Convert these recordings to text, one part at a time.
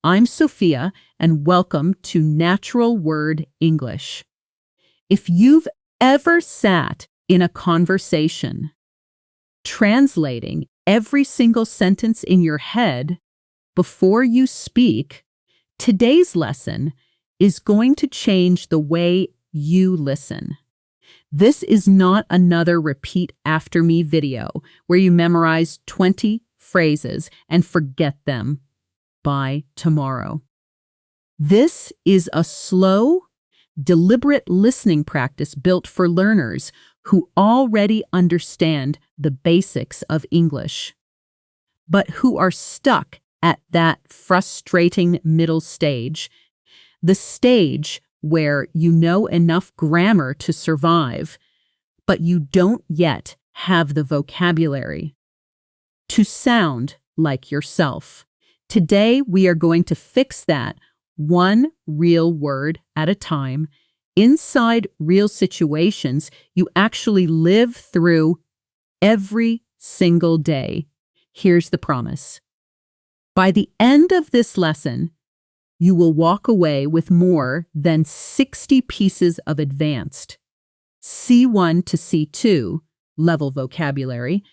I'm Sophia, and welcome to Natural Word English. If you've ever sat in a conversation, translating every single sentence in your head before you speak, today's lesson is going to change the way you listen. This is not another repeat after me video where you memorize 20 phrases and forget them by tomorrow. This is a slow, deliberate listening practice built for learners who already understand the basics of English, but who are stuck at that frustrating middle stage, the stage where you know enough grammar to survive, but you don't yet have the vocabulary to sound like yourself. Today, we are going to fix that one real word at a time inside real situations you actually live through every single day. Here's the promise. By the end of this lesson, you will walk away with more than 60 pieces of advanced C1 to C2 level vocabulary,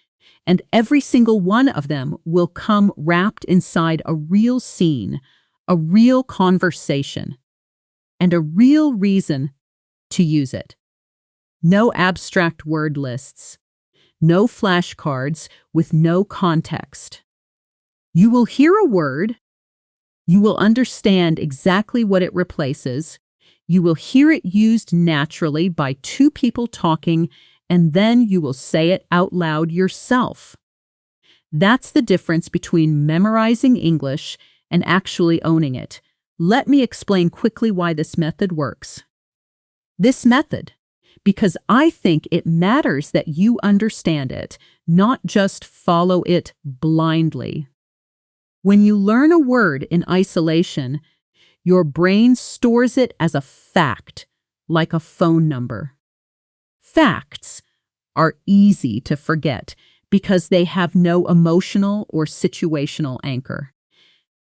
and every single one of them will come wrapped inside a real scene, a real conversation, and a real reason to use it. No abstract word lists, no flashcards with no context. You will hear a word, you will understand exactly what it replaces, you will hear it used naturally by two people talking, and then you will say it out loud yourself. That's the difference between memorizing English and actually owning it. Let me explain quickly why this method works. This method, because I think it matters that you understand it, not just follow it blindly. When you learn a word in isolation, your brain stores it as a fact, like a phone number. Facts are easy to forget because they have no emotional or situational anchor.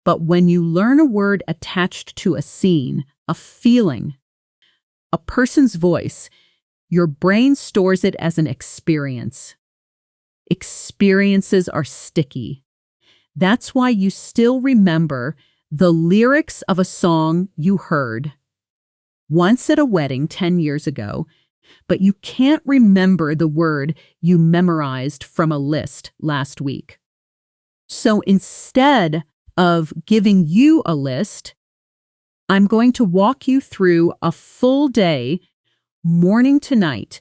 But when you learn a word attached to a scene, a feeling, a person's voice, your brain stores it as an experience. Experiences are sticky. That's why you still remember the lyrics of a song you heard once at a wedding 10 years ago, but you can't remember the word you memorized from a list last week. So instead of giving you a list, I'm going to walk you through a full day, morning to night,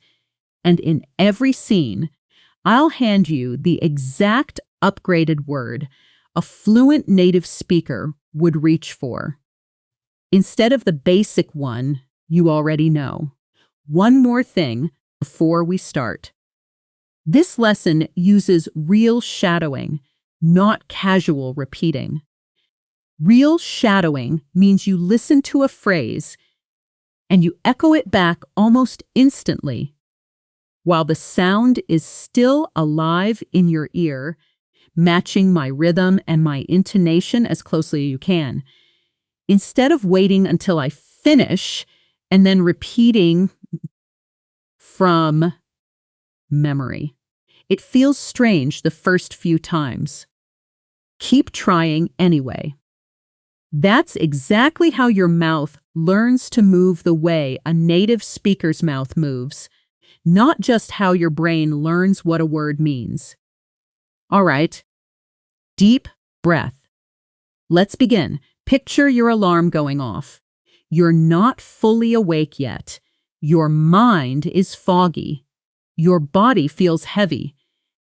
and in every scene, I'll hand you the exact upgraded word a fluent native speaker would reach for, instead of the basic one you already know. One more thing before we start. This lesson uses real shadowing, not casual repeating. Real shadowing means you listen to a phrase and you echo it back almost instantly, while the sound is still alive in your ear, matching my rhythm and my intonation as closely as you can. Instead of waiting until I finish and then repeating from memory. It feels strange the first few times. Keep trying anyway. That's exactly how your mouth learns to move the way a native speaker's mouth moves, not just how your brain learns what a word means. All right, deep breath. Let's begin. Picture your alarm going off. You're not fully awake yet. Your mind is foggy. Your body feels heavy.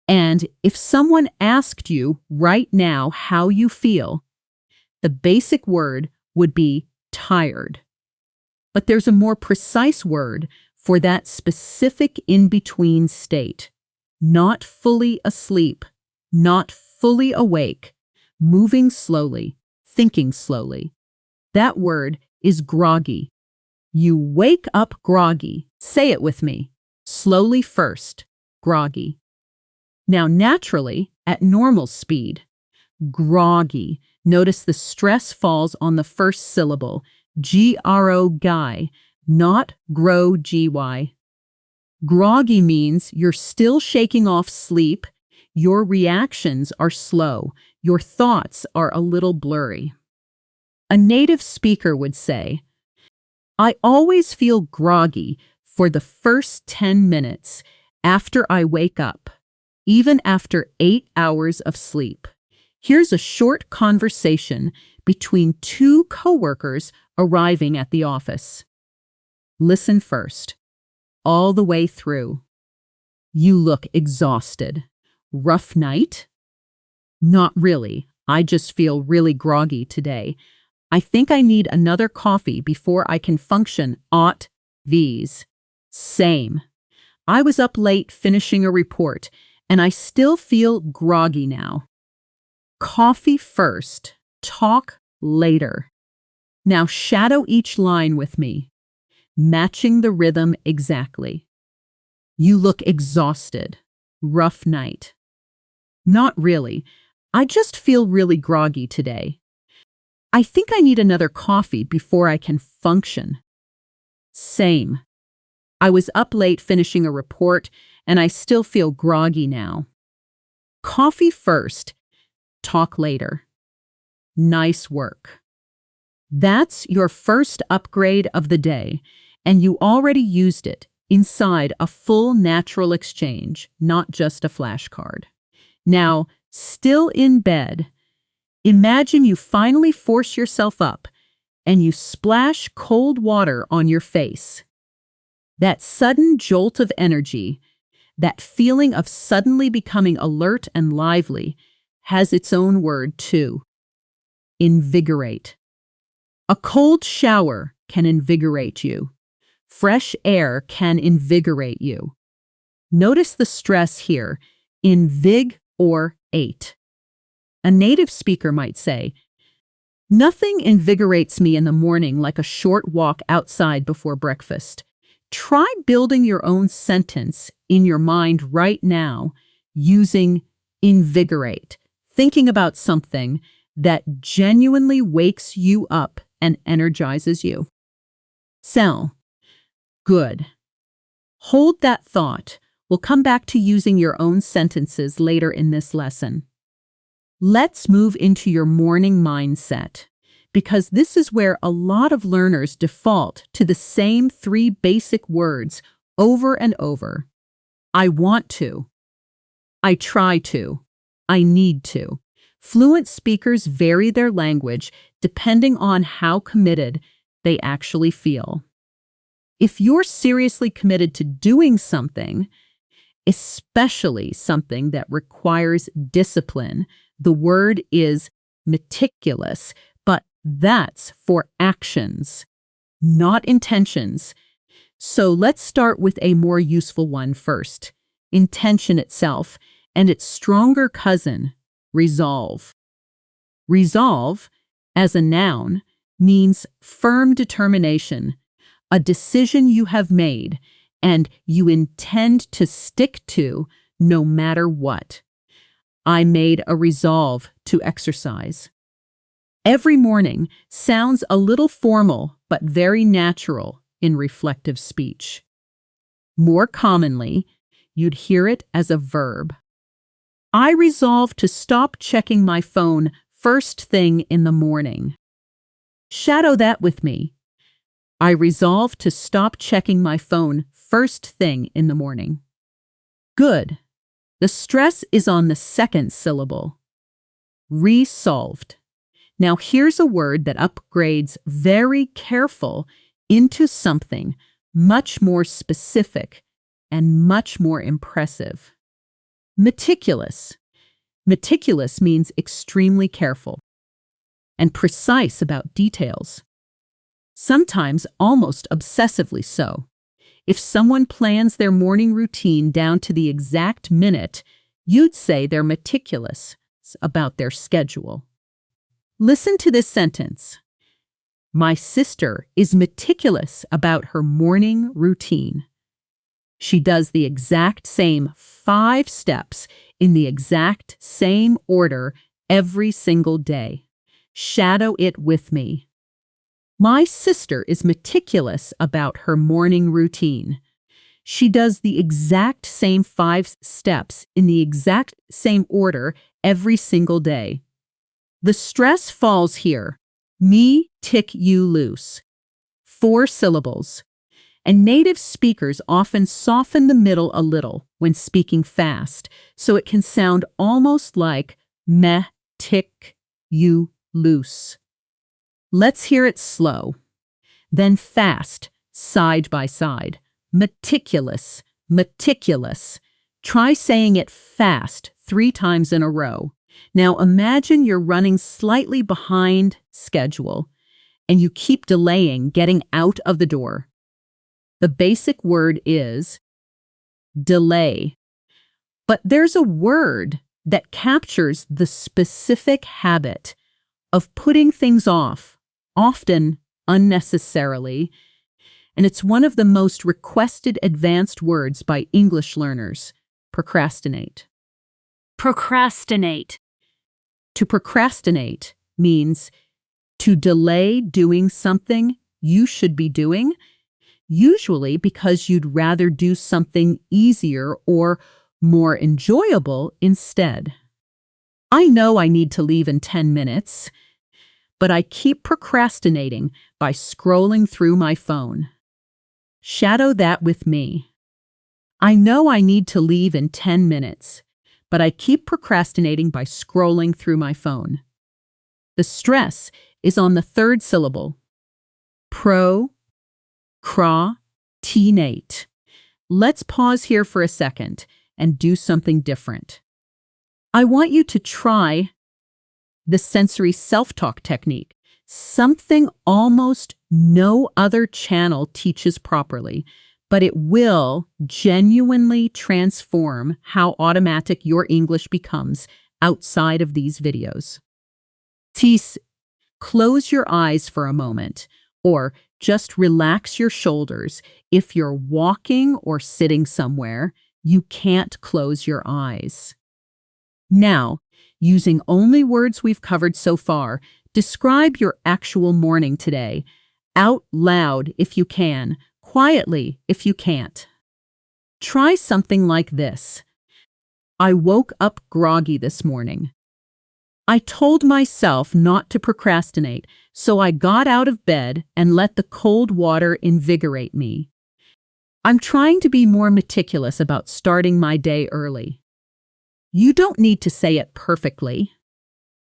And if someone asked you right now how you feel, the basic word would be tired. But there's a more precise word for that specific in-between state. Not fully asleep, not fully awake, moving slowly, thinking slowly. That word is groggy. You wake up groggy. Say it with me. Slowly first, groggy. Now, naturally, at normal speed, groggy Notice the stress falls on the first syllable, G-R-O, guy, not grow, G-Y. Groggy means you're still shaking off sleep, your reactions are slow, your thoughts are a little blurry. A native speaker would say, I always feel groggy for the first 10 minutes after I wake up, even after 8 hours of sleep. Here's a short conversation between two coworkers arriving at the office. Listen first, all the way through. You look exhausted. Rough night? Not really. I just feel really groggy today. I think I need another coffee before I can function. Ought these. Same. I was up late finishing a report, and I still feel groggy now. Coffee first, talk later. Now shadow each line with me, matching the rhythm exactly. You look exhausted. Rough night. Not really. I just feel really groggy today. I think I need another coffee before I can function. Same. I was up late finishing a report, and I still feel groggy now. Coffee first, talk later. Nice work. That's your first upgrade of the day, and you already used it inside a full natural exchange, not just a flashcard. Now, still in bed, imagine you finally force yourself up and you splash cold water on your face. That sudden jolt of energy, that feeling of suddenly becoming alert and lively, has its own word too. Invigorate. A cold shower can invigorate you. Fresh air can invigorate you. Notice the stress here, invig-or-ate. A native speaker might say, nothing invigorates me in the morning like a short walk outside before breakfast. Try building your own sentence in your mind right now using invigorate, thinking about something that genuinely wakes you up and energizes you. Sell. Good. Hold that thought. We'll come back to using your own sentences later in this lesson. Let's move into your morning mindset, because this is where a lot of learners default to the same 3 basic words over and over. I want to. I try to. I need to. Fluent speakers vary their language depending on how committed they actually feel. If you're seriously committed to doing something, especially something that requires discipline, the word is meticulous, but that's for actions, not intentions. So let's start with a more useful one first, intention itself, and its stronger cousin, resolve. Resolve, as a noun, means firm determination, a decision you have made and you intend to stick to no matter what. I made a resolve to exercise. Every morning sounds a little formal but very natural in reflective speech. More commonly, you'd hear it as a verb. I resolve to stop checking my phone first thing in the morning. Shadow that with me. I resolve to stop checking my phone first thing in the morning. Good. The stress is on the second syllable. Resolved. Now here's a word that upgrades very careful into something much more specific and much more impressive. Meticulous. Meticulous means extremely careful and precise about details. Sometimes almost obsessively so. If someone plans their morning routine down to the exact minute, you'd say they're meticulous about their schedule. Listen to this sentence. My sister is meticulous about her morning routine. She does the exact same 5 steps in the exact same order every single day. Shadow it with me. My sister is meticulous about her morning routine. She does the exact same 5 steps in the exact same order every single day. The stress falls here. Me tick you loose. 4 syllables. And native speakers often soften the middle a little when speaking fast, so it can sound almost like me tick you loose. Let's hear it slow, then fast, side by side. Meticulous, meticulous. Try saying it fast 3 times in a row. Now imagine you're running slightly behind schedule and you keep delaying getting out of the door. The basic word is delay. But there's a word that captures the specific habit of putting things off, often unnecessarily, and it's one of the most requested advanced words by English learners: procrastinate. Procrastinate. To procrastinate means to delay doing something you should be doing, usually because you'd rather do something easier or more enjoyable instead. I know I need to leave in 10 minutes, but I keep procrastinating by scrolling through my phone. Shadow that with me. I know I need to leave in 10 minutes, but I keep procrastinating by scrolling through my phone. The stress is on the 3rd syllable. Pro-cra-tinate. Let's pause here for a second and do something different. I want you to try the sensory self-talk technique, something almost no other channel teaches properly, but it will genuinely transform how automatic your English becomes outside of these videos. Close your eyes for a moment, or just relax your shoulders. If you're walking or sitting somewhere, you can't close your eyes. Now, using only words we've covered so far, describe your actual morning today, out loud if you can, quietly if you can't. Try something like this. I woke up groggy this morning. I told myself not to procrastinate, so I got out of bed and let the cold water invigorate me. I'm trying to be more meticulous about starting my day early. You don't need to say it perfectly.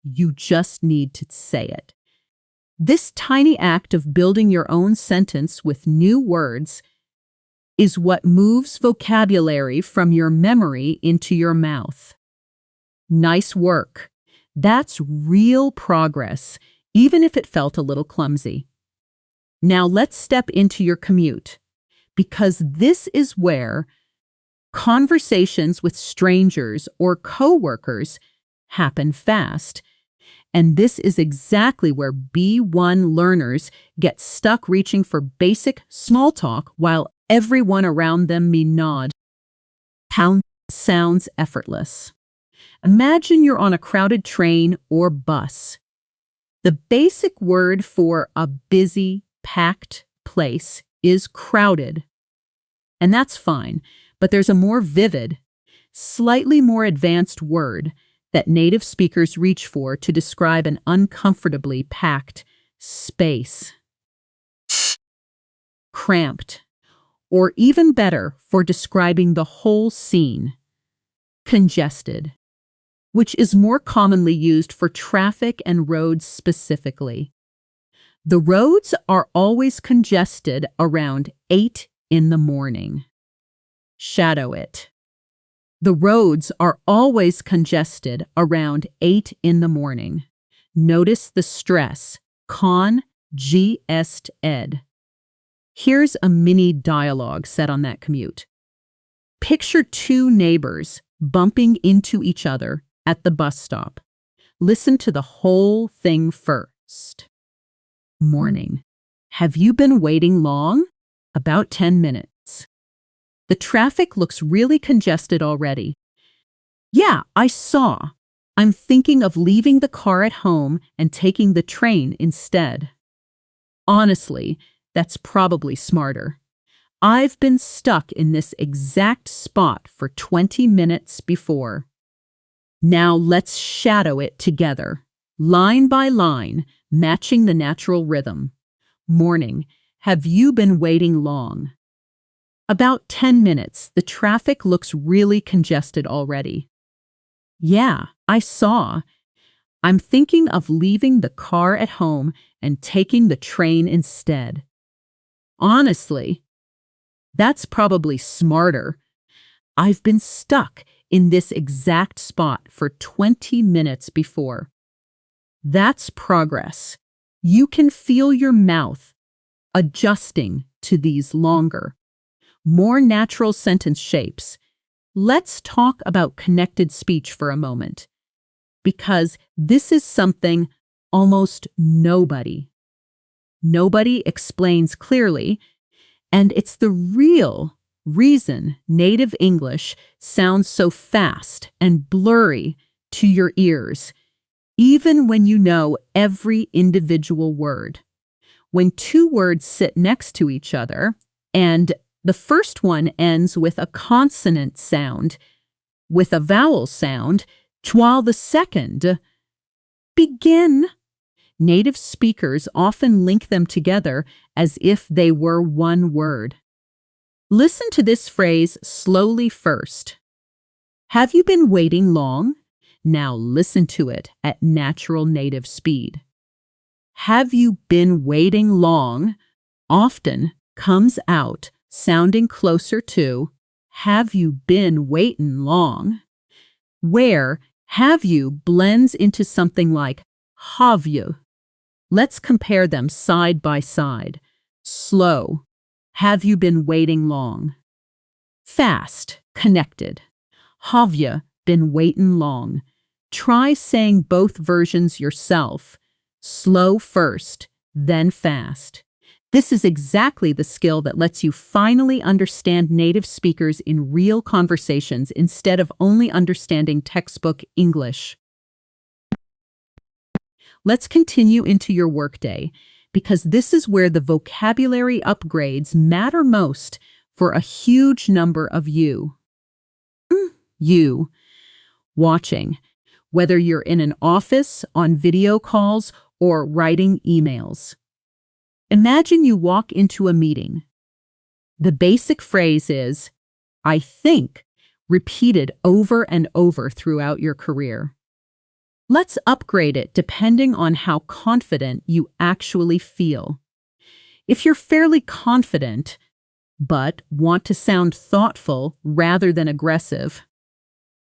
You just need to say it. This tiny act of building your own sentence with new words is what moves vocabulary from your memory into your mouth. Nice work. That's real progress, even if it felt a little clumsy. Now let's step into your commute, because this is where conversations with strangers or coworkers happen fast. And this is exactly where B1 learners get stuck reaching for basic small talk while everyone around them nod. Pound sounds effortless. Imagine you're on a crowded train or bus. The basic word for a busy, packed place is crowded. And that's fine, but there's a more vivid, slightly more advanced word that native speakers reach for to describe an uncomfortably packed space. Cramped, or even better, for describing the whole scene. Congested, which is more commonly used for traffic and roads specifically. The roads are always congested around 8 in the morning. Shadow it. The roads are always congested around 8 in the morning. Notice the stress. Congested. Here's a mini dialogue set on that commute. Picture 2 neighbors bumping into each other at the bus stop. Listen to the whole thing first. Morning. Have you been waiting long? About 10 minutes. The traffic looks really congested already. Yeah, I saw. I'm thinking of leaving the car at home and taking the train instead. Honestly, that's probably smarter. I've been stuck in this exact spot for 20 minutes before. Now let's shadow it together, line by line, matching the natural rhythm. Morning, have you been waiting long? About 10 minutes, the traffic looks really congested already. Yeah, I saw. I'm thinking of leaving the car at home and taking the train instead. Honestly, that's probably smarter. I've been stuck in this exact spot for 20 minutes before. That's progress. You can feel your mouth adjusting to these longer, more natural sentence shapes. Let's talk about connected speech for a moment, because this is something almost nobody explains clearly, and it's the real reason native English sounds so fast and blurry to your ears, even when you know every individual word. When two words sit next to each other, and the first one ends with a consonant sound, with a vowel sound, while the second begin. Native speakers often link them together as if they were one word. Listen to this phrase slowly first. Have you been waiting long? Now listen to it at natural native speed. Have you been waiting long often comes out sounding closer to have you been waiting long, where have you blends into something like have you. Let's compare them side by side. Slow, have you been waiting long? Fast, connected, have you been waiting long? Try saying both versions yourself. Slow first, then fast. This is exactly the skill that lets you finally understand native speakers in real conversations instead of only understanding textbook English. Let's continue into your workday, because this is where the vocabulary upgrades matter most for a huge number of you. You, watching, whether you're in an office, on video calls, or writing emails. Imagine you walk into a meeting. The basic phrase is, I think, repeated over and over throughout your career. Let's upgrade it depending on how confident you actually feel. If you're fairly confident, but want to sound thoughtful rather than aggressive,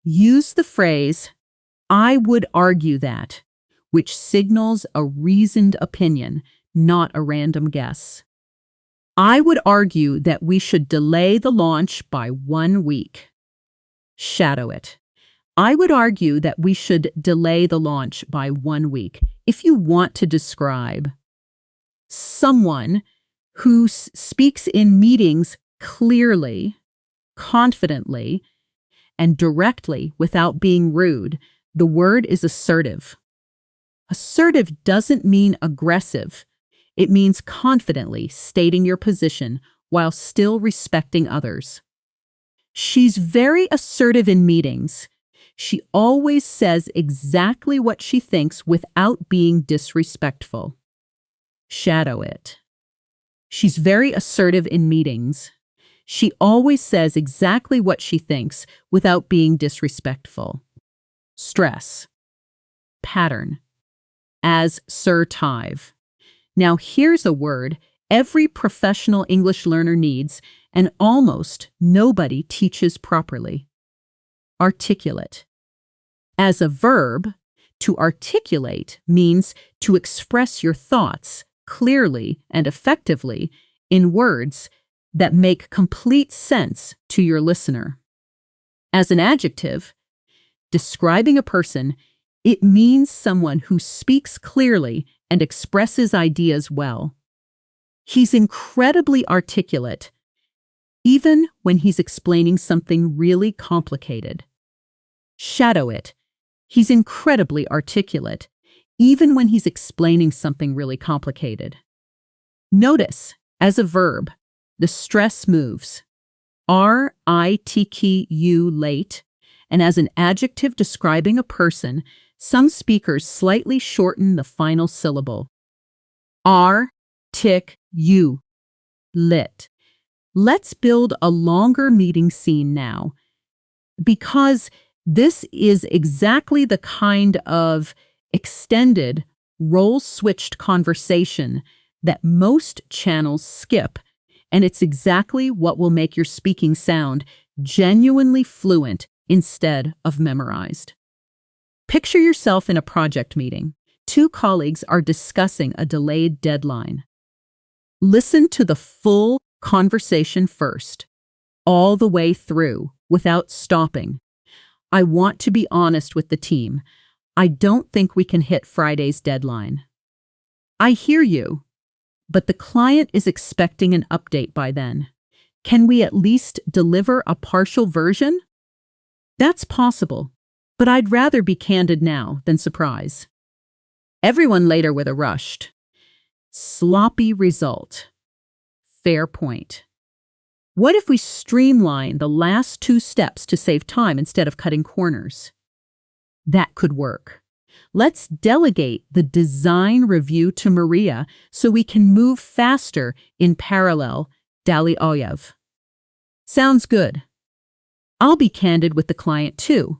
use the phrase, I would argue that, which signals a reasoned opinion, not a random guess. I would argue that we should delay the launch by 1 week. Shadow it. I would argue that we should delay the launch by 1 week. If you want to describe someone who speaks in meetings clearly, confidently, and directly without being rude, the word is assertive. Assertive doesn't mean aggressive. It means confidently stating your position while still respecting others. She's very assertive in meetings. She always says exactly what she thinks without being disrespectful. Shadow it. She's very assertive in meetings. She always says exactly what she thinks without being disrespectful. Stress. Pattern. Assertive. Now here's a word every professional English learner needs and almost nobody teaches properly. Articulate. As a verb, to articulate means to express your thoughts clearly and effectively in words that make complete sense to your listener. As an adjective, describing a person, it means someone who speaks clearly and expresses ideas well. He's incredibly articulate, even when he's explaining something really complicated. Shadow it. He's incredibly articulate, even when he's explaining something really complicated. Notice, as a verb, the stress moves. RITQ late, and as an adjective describing a person, some speakers slightly shorten the final syllable. RTQ lit. Let's build a longer meeting scene now, because this is exactly the kind of extended, role-switched conversation that most channels skip, and it's exactly what will make your speaking sound genuinely fluent instead of memorized. Picture yourself in a project meeting. Two colleagues are discussing a delayed deadline. Listen to the full conversation first, all the way through, without stopping. I want to be honest with the team. I don't think we can hit Friday's deadline. I hear you, but the client is expecting an update by then. Can we at least deliver a partial version? That's possible, but I'd rather be candid now than surprise. Everyone later with a rushed, sloppy result. Fair point. What if we streamline the last two steps to save time instead of cutting corners? That could work. Let's delegate the design review to Maria so we can move faster in parallel. Dalioyev. Sounds good. I'll be candid with the client too,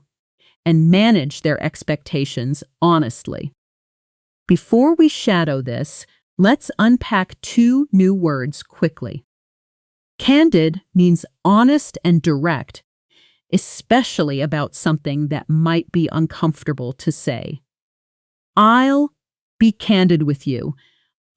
and manage their expectations honestly. Before we shadow this, let's unpack two new words quickly. Candid means honest and direct, especially about something that might be uncomfortable to say. I'll be candid with you.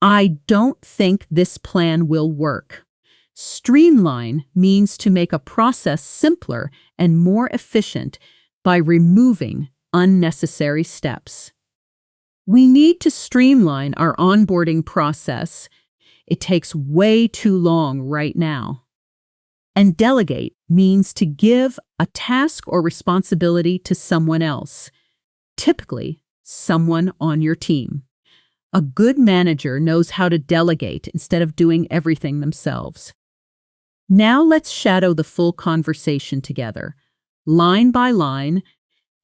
I don't think this plan will work. Streamline means to make a process simpler and more efficient by removing unnecessary steps. We need to streamline our onboarding process. It takes way too long right now. And delegate means to give a task or responsibility to someone else, typically someone on your team. A good manager knows how to delegate instead of doing everything themselves. Now let's shadow the full conversation together, line by line,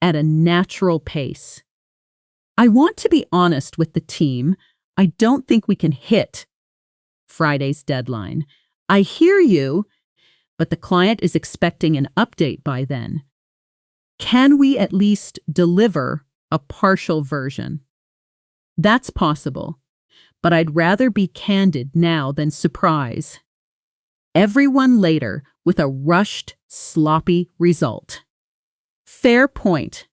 at a natural pace. I want to be honest with the team. I don't think we can hit Friday's deadline. I hear you, but the client is expecting an update by then. Can we at least deliver a partial version? That's possible, but I'd rather be candid now than surprise. Everyone later with a rushed, sloppy result. Fair point.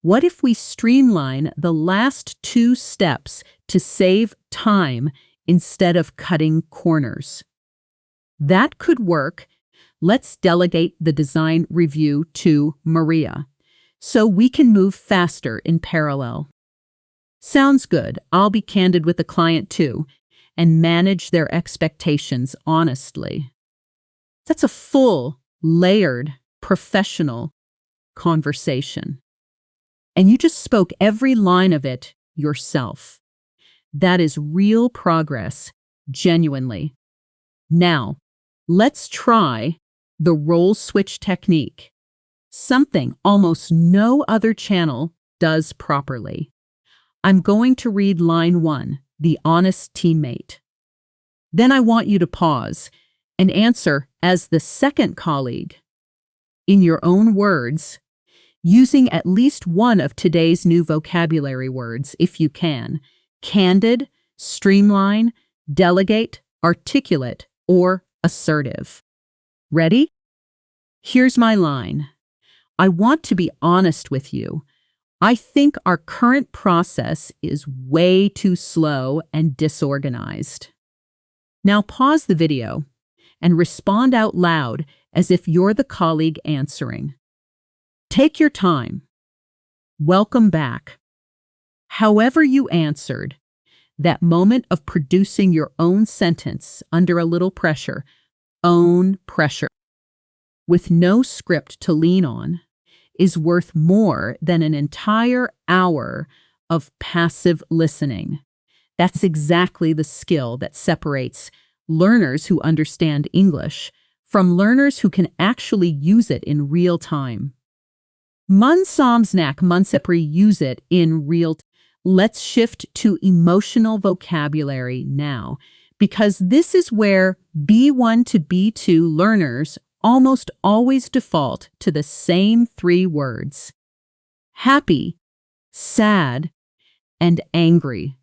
What if we streamline the last two steps to save time instead of cutting corners? That could work. Let's delegate the design review to Maria so we can move faster in parallel. Sounds good. I'll be candid with the client too and manage their expectations honestly. That's a full, layered, professional conversation. And you just spoke every line of it yourself. That is real progress, genuinely. Now, let's try the role switch technique, something almost no other channel does properly. I'm going to read line 1, the honest teammate. Then I want you to pause and answer as the second colleague, in your own words, using at least one of today's new vocabulary words, if you can: candid, streamline, delegate, articulate, or assertive. Ready? Here's my line. I want to be honest with you. I think our current process is way too slow and disorganized. Now pause the video and respond out loud as if you're the colleague answering. Take your time. Welcome back. However you answered, that moment of producing your own sentence under a little pressure, own pressure, with no script to lean on, is worth more than an entire hour of passive listening. That's exactly the skill that separates learners who understand English from learners who can actually use it in real time. Mun samsnak munsepri use it in real time. Let's shift to emotional vocabulary now, because this is where B1 to B2 learners almost always default to the same three words: happy, sad, and angry.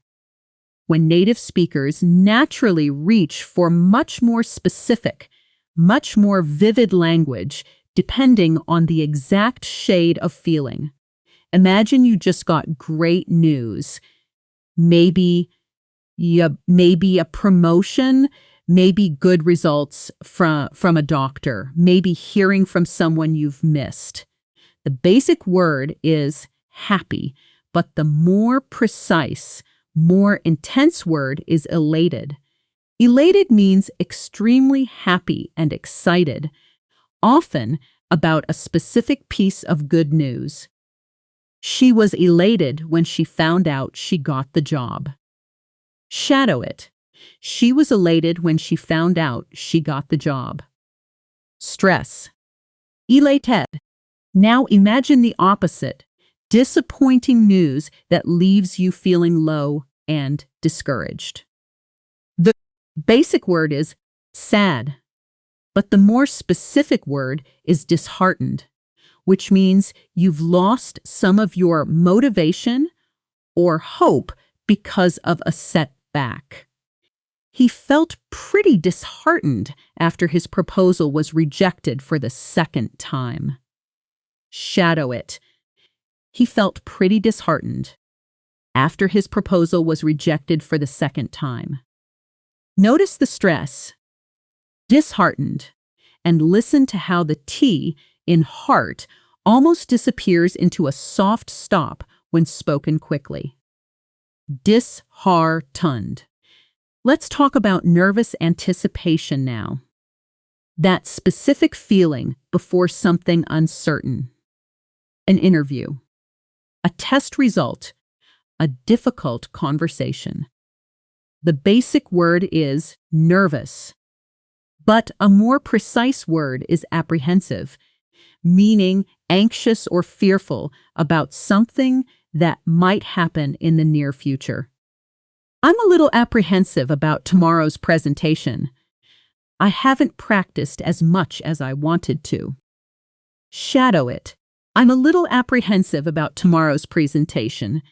When native speakers naturally reach for much more specific, much more vivid language, depending on the exact shade of feeling. Imagine you just got great news. Maybe a promotion, maybe good results from a doctor, maybe hearing from someone you've missed. The basic word is happy, but the more precise, more intense word is elated. Elated means extremely happy and excited, often about a specific piece of good news. She was elated when she found out she got the job. Shadow it. She was elated when she found out she got the job. Stress. Elated. Now imagine the opposite. Disappointing news that leaves you feeling low and discouraged. The basic word is sad, but the more specific word is disheartened, which means you've lost some of your motivation or hope because of a setback. He felt pretty disheartened after his proposal was rejected for the second time. Shadow it. He felt pretty disheartened after his proposal was rejected for the second time. Notice the stress, disheartened, and listen to how the T in heart almost disappears into a soft stop when spoken quickly. Disheartened. Let's talk about nervous anticipation now. That specific feeling before something uncertain. An interview. A test result, a difficult conversation. The basic word is nervous, but a more precise word is apprehensive, meaning anxious or fearful about something that might happen in the near future. I'm a little apprehensive about tomorrow's presentation. I haven't practiced as much as I wanted to. Shadow it. I'm a little apprehensive about tomorrow's presentation.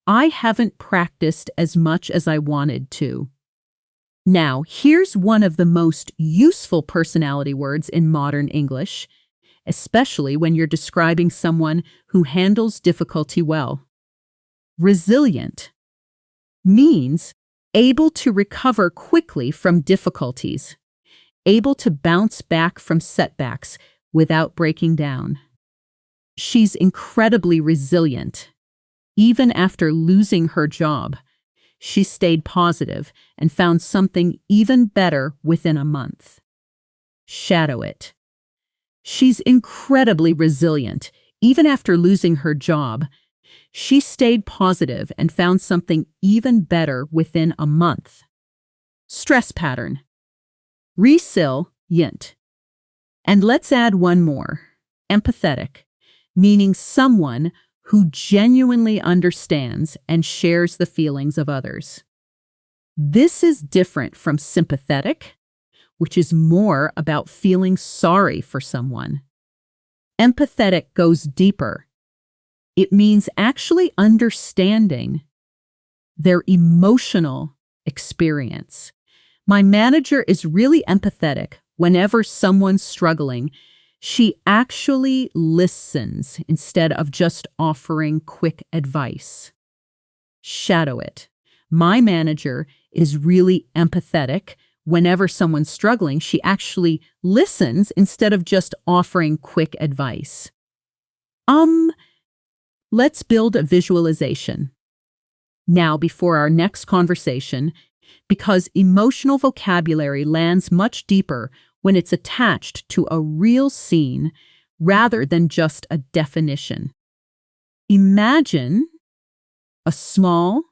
I haven't practiced as much as I wanted to. Now, here's one of the most useful personality words in modern English, especially when you're describing someone who handles difficulty well. Resilient means able to recover quickly from difficulties, able to bounce back from setbacks without breaking down. She's incredibly resilient. Even after losing her job, she stayed positive and found something even better within a month. Shadow it. She's incredibly resilient. Even after losing her job, she stayed positive and found something even better within a month. Stress pattern. Resilient. And let's add one more. Empathetic, meaning someone who genuinely understands and shares the feelings of others. This is different from sympathetic, which is more about feeling sorry for someone. Empathetic goes deeper. It means actually understanding their emotional experience. My manager is really empathetic. Whenever someone's struggling, she actually listens instead of just offering quick advice. Shadow it. My manager is really empathetic. Whenever someone's struggling, she actually listens instead of just offering quick advice. Let's build a visualization. Now, before our next conversation, because emotional vocabulary lands much deeper when it's attached to a real scene, rather than just a definition. Imagine a small,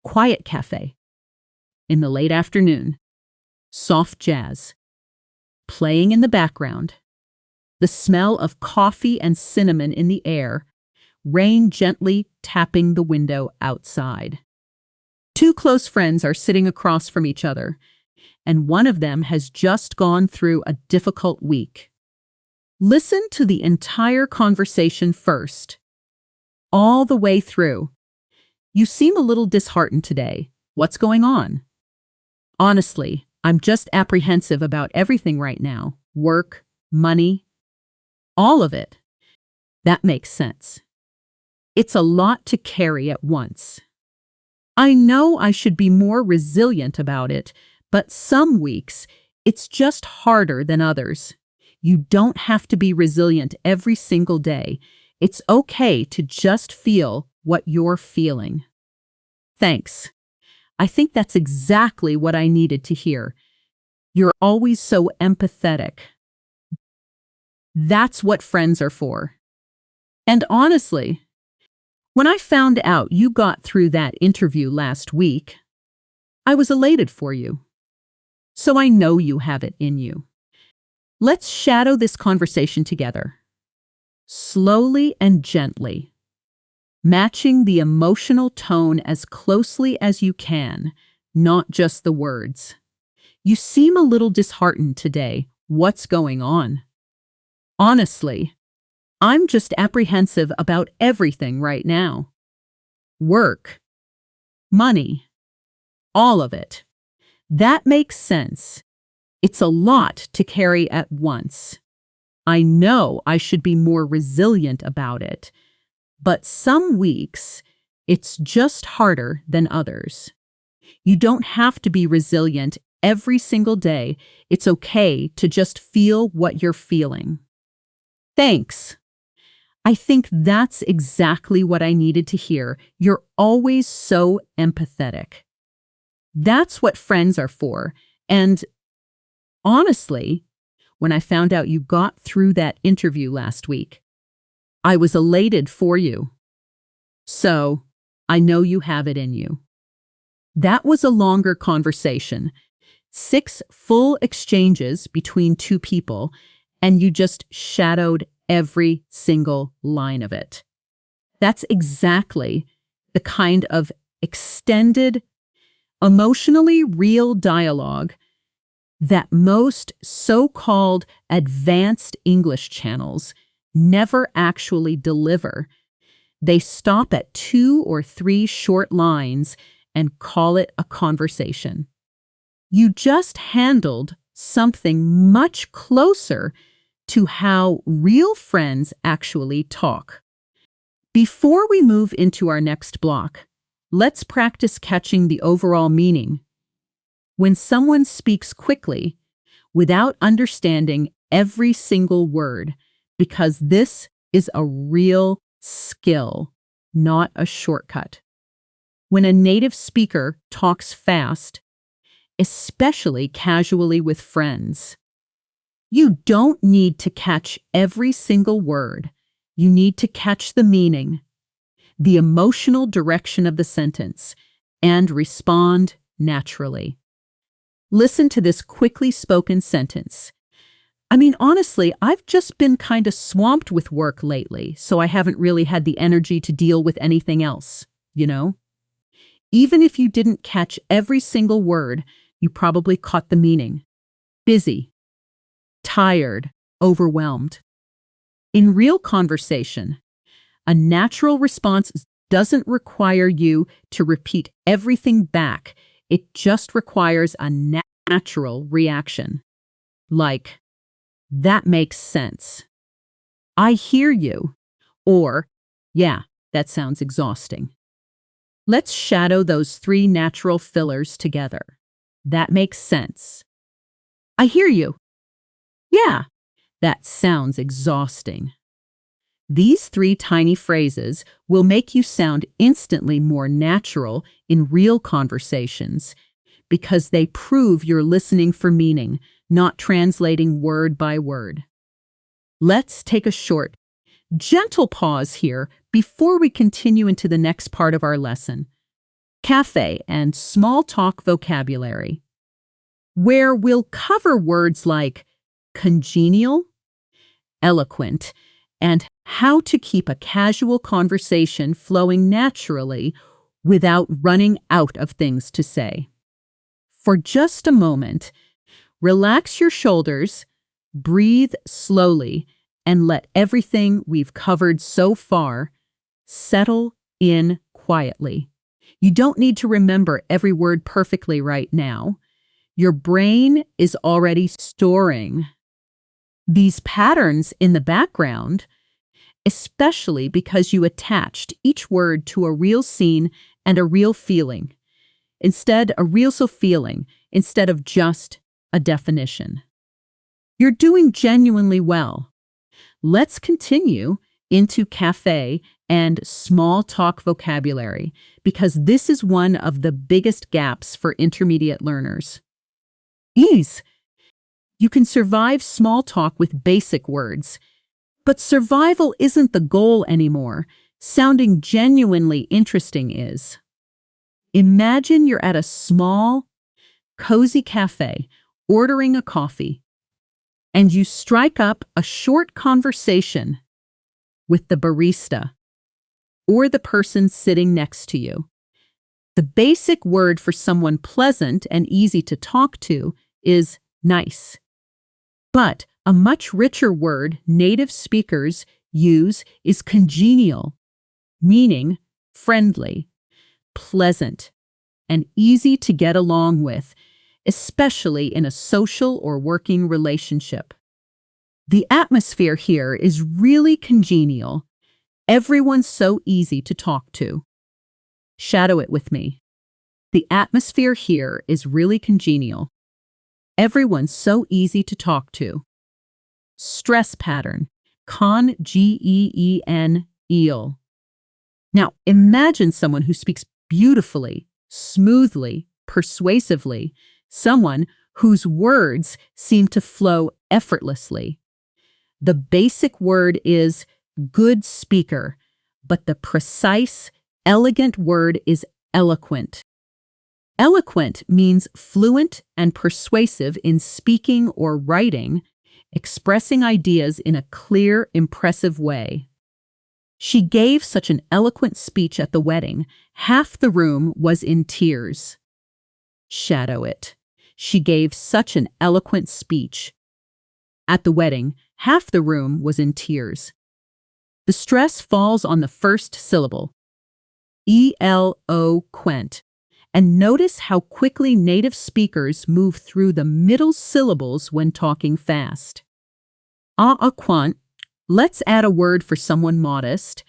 quiet cafe in the late afternoon, soft jazz playing in the background, the smell of coffee and cinnamon in the air, rain gently tapping the window outside. Two close friends are sitting across from each other, and one of them has just gone through a difficult week. Listen to the entire conversation first, all the way through. You seem a little disheartened today. What's going on? Honestly, I'm just apprehensive about everything right now. Work, money, all of it. That makes sense. It's a lot to carry at once. I know I should be more resilient about it, but some weeks it's just harder than others. You don't have to be resilient every single day. It's okay to just feel what you're feeling. Thanks. I think that's exactly what I needed to hear. You're always so empathetic. That's what friends are for. And honestly, when I found out you got through that interview last week, I was elated for you. So I know you have it in you. Let's shadow this conversation together. Slowly and gently, matching the emotional tone as closely as you can, not just the words. You seem a little disheartened today. What's going on? Honestly, I'm just apprehensive about everything right now. Work, money, all of it. That makes sense. It's a lot to carry at once. I know I should be more resilient about it, but some weeks it's just harder than others. You don't have to be resilient every single day. It's okay to just feel what you're feeling. Thanks. I think that's exactly what I needed to hear. You're always so empathetic. That's what friends are for. And honestly, when I found out you got through that interview last week, I was elated for you. So, I know you have it in you. That was a longer conversation, 6 full exchanges between two people, and you just shadowed every single line of it. That's exactly the kind of extended, emotionally real dialogue that most so-called advanced English channels never actually deliver. They stop at 2 or 3 short lines and call it a conversation. You just handled something much closer to how real friends actually talk. Before we move into our next block, let's practice catching the overall meaning. When someone speaks quickly, without understanding every single word, because this is a real skill, not a shortcut. When a native speaker talks fast, especially casually with friends, you don't need to catch every single word. You need to catch the meaning, the emotional direction of the sentence, and respond naturally. Listen to this quickly spoken sentence. Honestly, I've just been kind of swamped with work lately, so I haven't really had the energy to deal with anything else, Even if you didn't catch every single word, you probably caught the meaning. Busy, tired, overwhelmed. In real conversation, a natural response doesn't require you to repeat everything back. It just requires a natural reaction. Like, that makes sense. I hear you. Or, yeah, that sounds exhausting. Let's shadow those 3 natural fillers together. That makes sense. I hear you. Yeah, that sounds exhausting. These 3 tiny phrases will make you sound instantly more natural in real conversations because they prove you're listening for meaning, not translating word by word. Let's take a short, gentle pause here before we continue into the next part of our lesson. Cafe and small talk vocabulary, where we'll cover words like congenial, eloquent, and how to keep a casual conversation flowing naturally without running out of things to say. For just a moment, relax your shoulders, breathe slowly, and let everything we've covered so far settle in quietly. You don't need to remember every word perfectly right now. Your brain is already storing these patterns in the background, especially because you attached each word to a real scene and a real feeling. A real feeling instead of just a definition. You're doing genuinely well. Let's continue into cafe and small talk vocabulary because this is one of the biggest gaps for intermediate learners. Ease. You can survive small talk with basic words, but survival isn't the goal anymore. Sounding genuinely interesting is. Imagine you're at a small, cozy cafe ordering a coffee, and you strike up a short conversation with the barista or the person sitting next to you. The basic word for someone pleasant and easy to talk to is nice. But a much richer word native speakers use is congenial, meaning friendly, pleasant, and easy to get along with, especially in a social or working relationship. The atmosphere here is really congenial. Everyone's so easy to talk to. Shadow it with me. The atmosphere here is really congenial. Everyone's so easy to talk to. Stress pattern. Congeen. Now, imagine someone who speaks beautifully, smoothly, persuasively, someone whose words seem to flow effortlessly. The basic word is good speaker, but the precise, elegant word is eloquent. Eloquent means fluent and persuasive in speaking or writing, expressing ideas in a clear, impressive way. She gave such an eloquent speech at the wedding, half the room was in tears. Shadow it. She gave such an eloquent speech. At the wedding, half the room was in tears. The stress falls on the first syllable, eloquent. And notice how quickly native speakers move through the middle syllables when talking fast. Eloquent. Let's add a word for someone modest,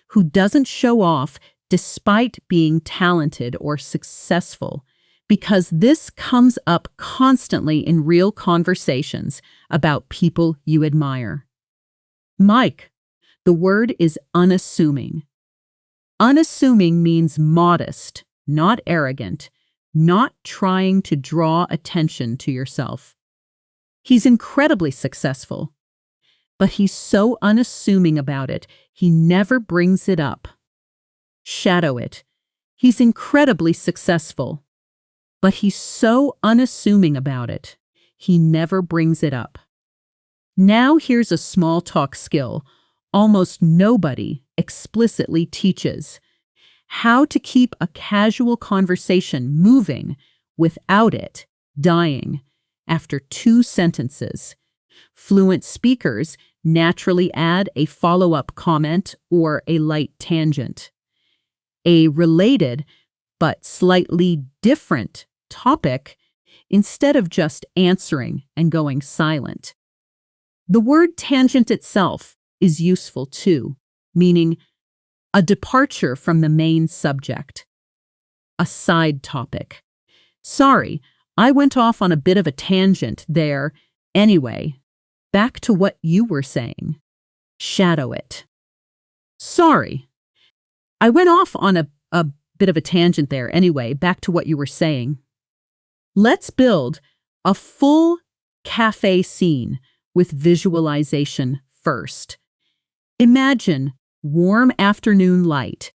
who doesn't show off despite being talented or successful, because this comes up constantly in real conversations about people you admire. Mike. The word is unassuming. Unassuming means modest, not arrogant, not trying to draw attention to yourself. He's incredibly successful, but he's so unassuming about it, he never brings it up. Shadow it. He's incredibly successful, but he's so unassuming about it, he never brings it up. Now here's a small talk skill almost nobody explicitly teaches. How to keep a casual conversation moving without it dying after 2 sentences. Fluent speakers naturally add a follow-up comment or a light tangent. A related but slightly different topic instead of just answering and going silent. The word tangent itself is useful too, meaning a departure from the main subject. A side topic. Sorry, I went off on a bit of a tangent there. Anyway, back to what you were saying. Shadow it. Sorry, I went off on a bit of a tangent there. Anyway, back to what you were saying. Let's build a full cafe scene with visualization first. Imagine warm afternoon light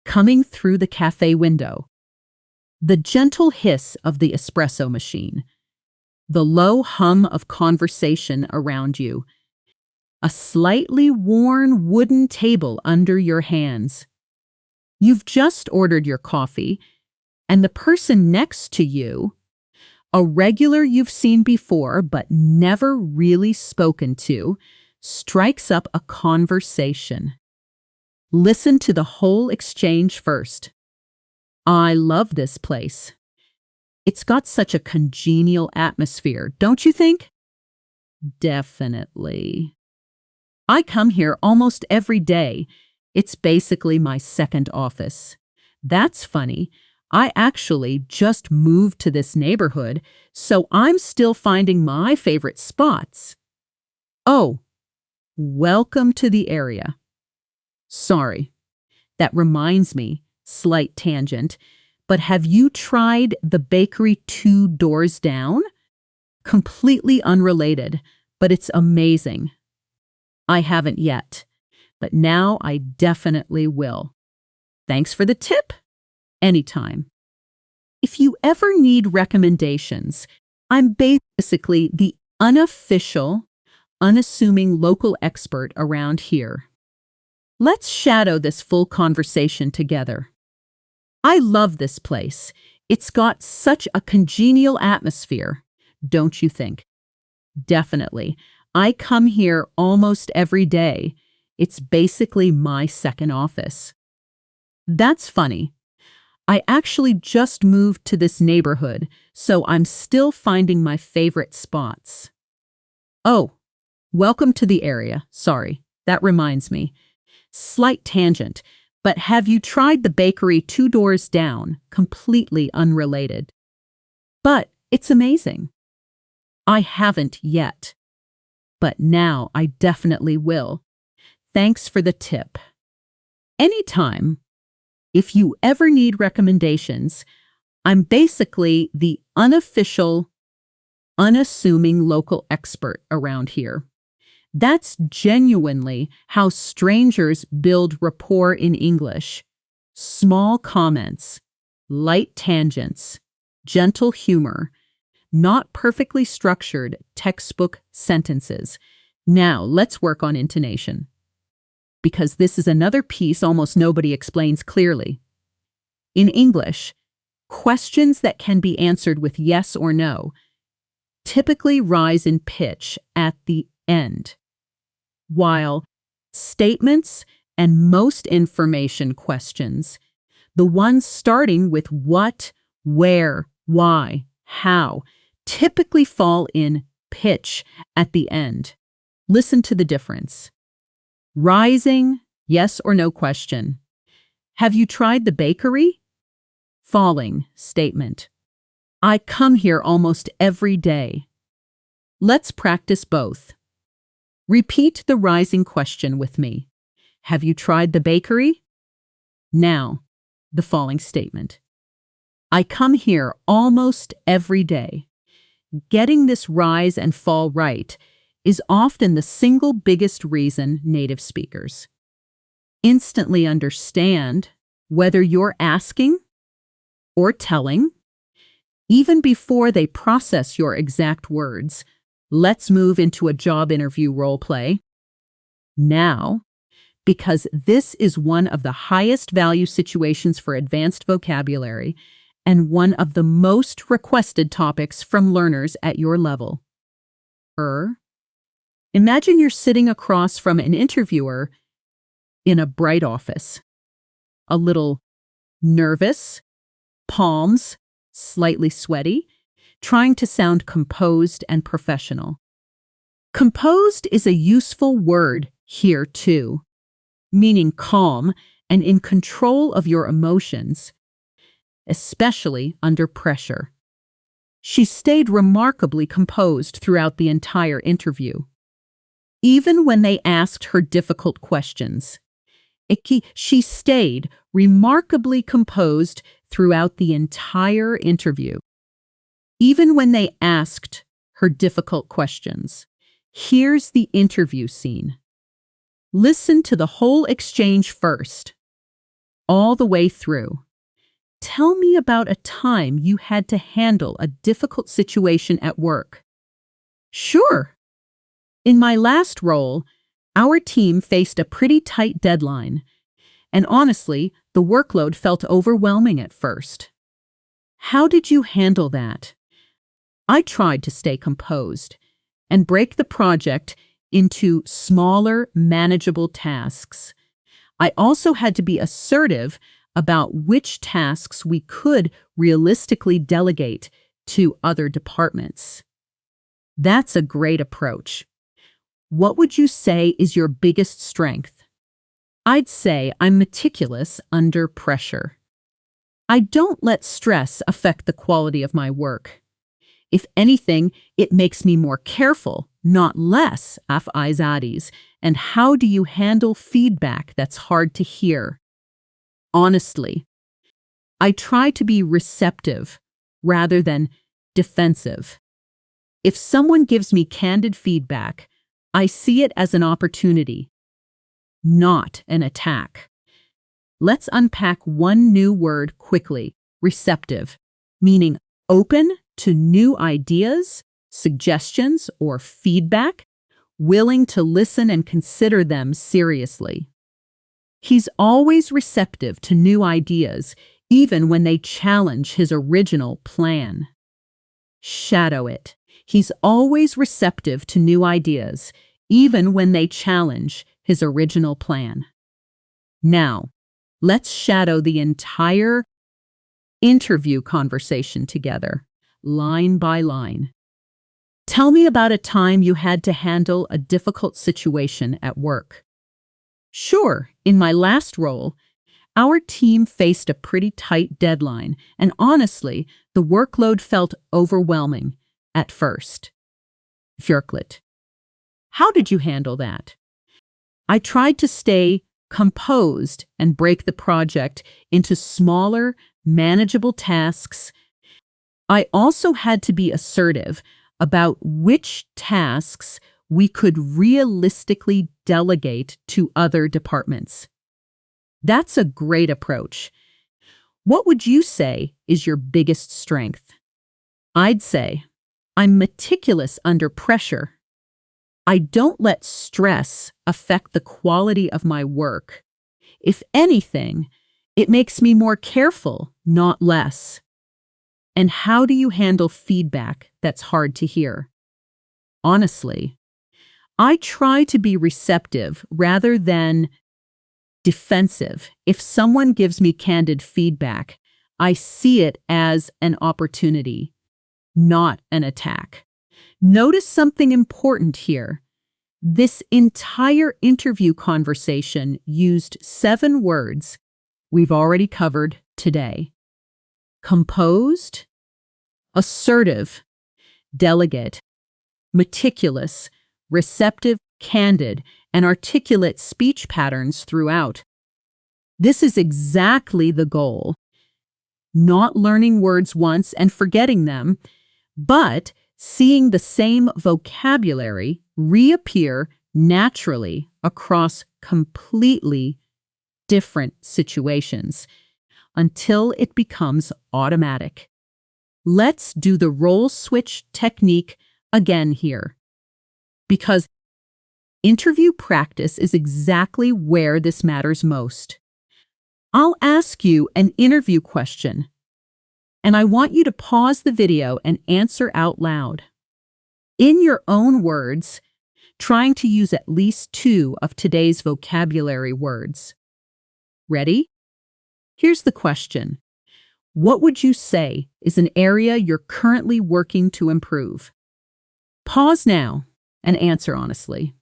coming through the cafe window, the gentle hiss of the espresso machine, the low hum of conversation around you, a slightly worn wooden table under your hands. You've just ordered your coffee, and the person next to you, a regular you've seen before but never really spoken to, strikes up a conversation. Listen to the whole exchange first. "I love this place. It's got such a congenial atmosphere, don't you think?" "Definitely. I come here almost every day. It's basically my second office." "That's funny. I actually just moved to this neighborhood, so I'm still finding my favorite spots." "Oh, welcome to the area. Sorry, that reminds me, slight tangent, but have you tried the bakery 2 doors down?" Completely unrelated, but it's amazing. "I haven't yet, but now I definitely will." "Thanks for the tip." "Anytime." If you ever need recommendations, I'm basically the unofficial, unassuming local expert around here. Let's shadow this full conversation together. "I love this place. It's got such a congenial atmosphere, don't you think?" "Definitely. I come here almost every day. It's basically my second office." "That's funny. I actually just moved to this neighborhood, so I'm still finding my favorite spots." "Oh, welcome to the area. Sorry, that reminds me. Slight tangent, but have you tried the bakery 2 doors down?" Completely unrelated. "But it's amazing." "I haven't yet, but now I definitely will. Thanks for the tip." Anytime. If you ever need recommendations, I'm basically the unofficial, unassuming local expert around here. That's genuinely how strangers build rapport in English. Small comments, light tangents, gentle humor, not perfectly structured textbook sentences. Now, let's work on intonation, because this is another piece almost nobody explains clearly. In English, questions that can be answered with yes or no typically rise in pitch at the end, while statements and most information questions, the ones starting with what, where, why, how, typically fall in pitch at the end. Listen to the difference. Rising, yes or no question. "Have you tried the bakery?" Falling statement. "I come here almost every day." Let's practice both. Repeat the rising question with me. "Have you tried the bakery?" Now, the falling statement. "I come here almost every day." Getting this rise and fall right is often the single biggest reason native speakers instantly understand whether you're asking or telling, even before they process your exact words. Let's move into a job interview role play now, because this is one of the highest value situations for advanced vocabulary and one of the most requested topics from learners at your level. Imagine you're sitting across from an interviewer in a bright office, a little nervous, palms slightly sweaty, trying to sound composed and professional. Composed is a useful word here too, meaning calm and in control of your emotions, especially under pressure. She stayed remarkably composed throughout the entire interview. Even when they asked her difficult questions, she stayed remarkably composed throughout the entire interview. Even when they asked her difficult questions. Here's the interview scene. Listen to the whole exchange first, all the way through. Tell me about a time you had to handle a difficult situation at work. Sure. In my last role, our team faced a pretty tight deadline, and honestly, the workload felt overwhelming at first. How did you handle that? I tried to stay composed and break the project into smaller, manageable tasks. I also had to be assertive about which tasks we could realistically delegate to other departments. That's a great approach. What would you say is your biggest strength? I'd say I'm meticulous under pressure. I don't let stress affect the quality of my work. If anything, it makes me more careful, not less, af Izadis. And how do you handle feedback that's hard to hear? Honestly, I try to be receptive rather than defensive. If someone gives me candid feedback, I see it as an opportunity, not an attack. Let's unpack one new word quickly: receptive, meaning open to new ideas, suggestions, or feedback, willing to listen and consider them seriously. He's always receptive to new ideas, even when they challenge his original plan. Shadow it. He's always receptive to new ideas, even when they challenge his original plan. Now, let's shadow the entire interview conversation together, line by line. Tell me about a time you had to handle a difficult situation at work. Sure, in my last role, our team faced a pretty tight deadline, and honestly, the workload felt overwhelming at first. Virklet. How did you handle that? I tried to stay composed and break the project into smaller, manageable tasks. I also had to be assertive about which tasks we could realistically delegate to other departments. That's a great approach. What would you say is your biggest strength? I'd say I'm meticulous under pressure. I don't let stress affect the quality of my work. If anything, it makes me more careful, not less. And how do you handle feedback that's hard to hear? Honestly, I try to be receptive rather than defensive. If someone gives me candid feedback, I see it as an opportunity, not an attack. Notice something important here. This entire interview conversation used 7 words we've already covered today: composed, assertive, delegate, meticulous, receptive, candid, and articulate speech patterns throughout. This is exactly the goal. Not learning words once and forgetting them, but seeing the same vocabulary reappear naturally across completely different situations until it becomes automatic. Let's do the role switch technique again here, because interview practice is exactly where this matters most. I'll ask you an interview question, and I want you to pause the video and answer out loud. In your own words, trying to use at least 2 of today's vocabulary words. Ready? Here's the question. What would you say is an area you're currently working to improve? Pause now and answer honestly.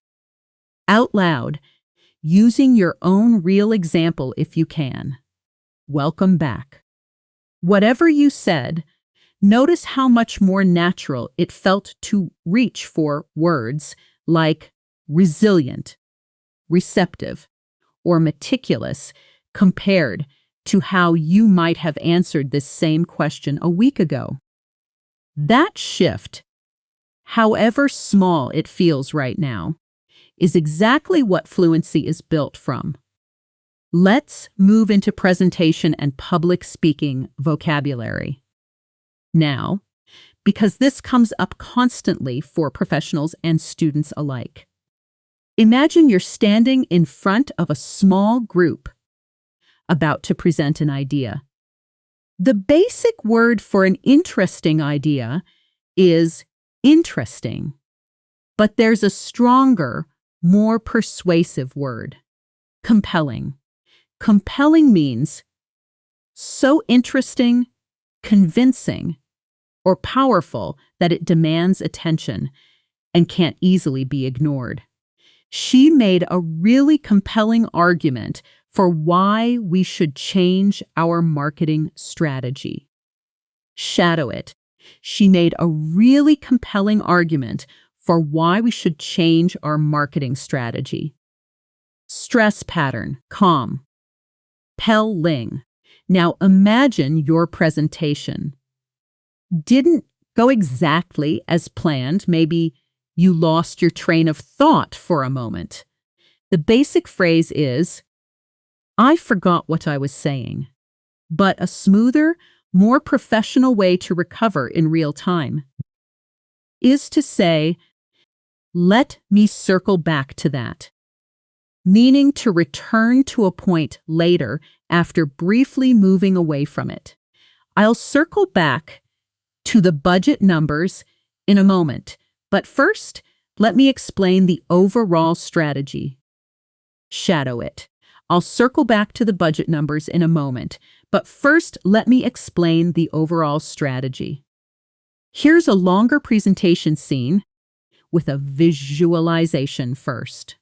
Out loud, using your own real example if you can. Welcome back. Whatever you said, notice how much more natural it felt to reach for words like resilient, receptive, or meticulous compared to how you might have answered this same question a week ago. That shift, however small it feels right now, is exactly what fluency is built from. Let's move into presentation and public speaking vocabulary. Now, because this comes up constantly for professionals and students alike. Imagine you're standing in front of a small group about to present an idea. The basic word for an interesting idea is interesting, but there's a stronger, more persuasive word, compelling. Compelling means so interesting, convincing, or powerful that it demands attention and can't easily be ignored. She made a really compelling argument for why we should change our marketing strategy. Shadow it. She made a really compelling argument for why we should change our marketing strategy. Stress pattern, calm. Ling. Now imagine your presentation didn't go exactly as planned. Maybe you lost your train of thought for a moment. The basic phrase is, I forgot what I was saying, but a smoother, more professional way to recover in real time is to say, let me circle back to that, meaning to return to a point later after briefly moving away from it. I'll circle back to the budget numbers in a moment, but first, let me explain the overall strategy. Shadow it. I'll circle back to the budget numbers in a moment, but first, let me explain the overall strategy. Here's a longer presentation scene with a visualization first.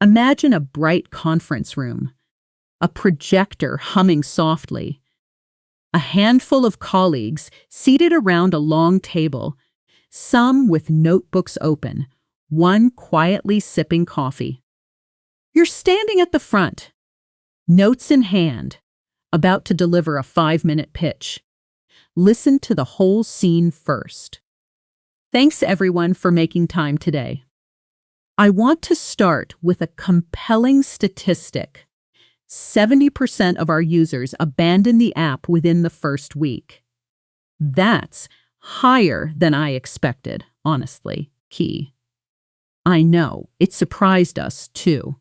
Imagine a bright conference room, a projector humming softly, a handful of colleagues seated around a long table, some with notebooks open, one quietly sipping coffee. You're standing at the front, notes in hand, about to deliver a 5-minute pitch. Listen to the whole scene first. Thanks everyone for making time today. I want to start with a compelling statistic. 70% of our users abandon the app within the first week. That's higher than I expected, honestly. Key. I know, it surprised us too.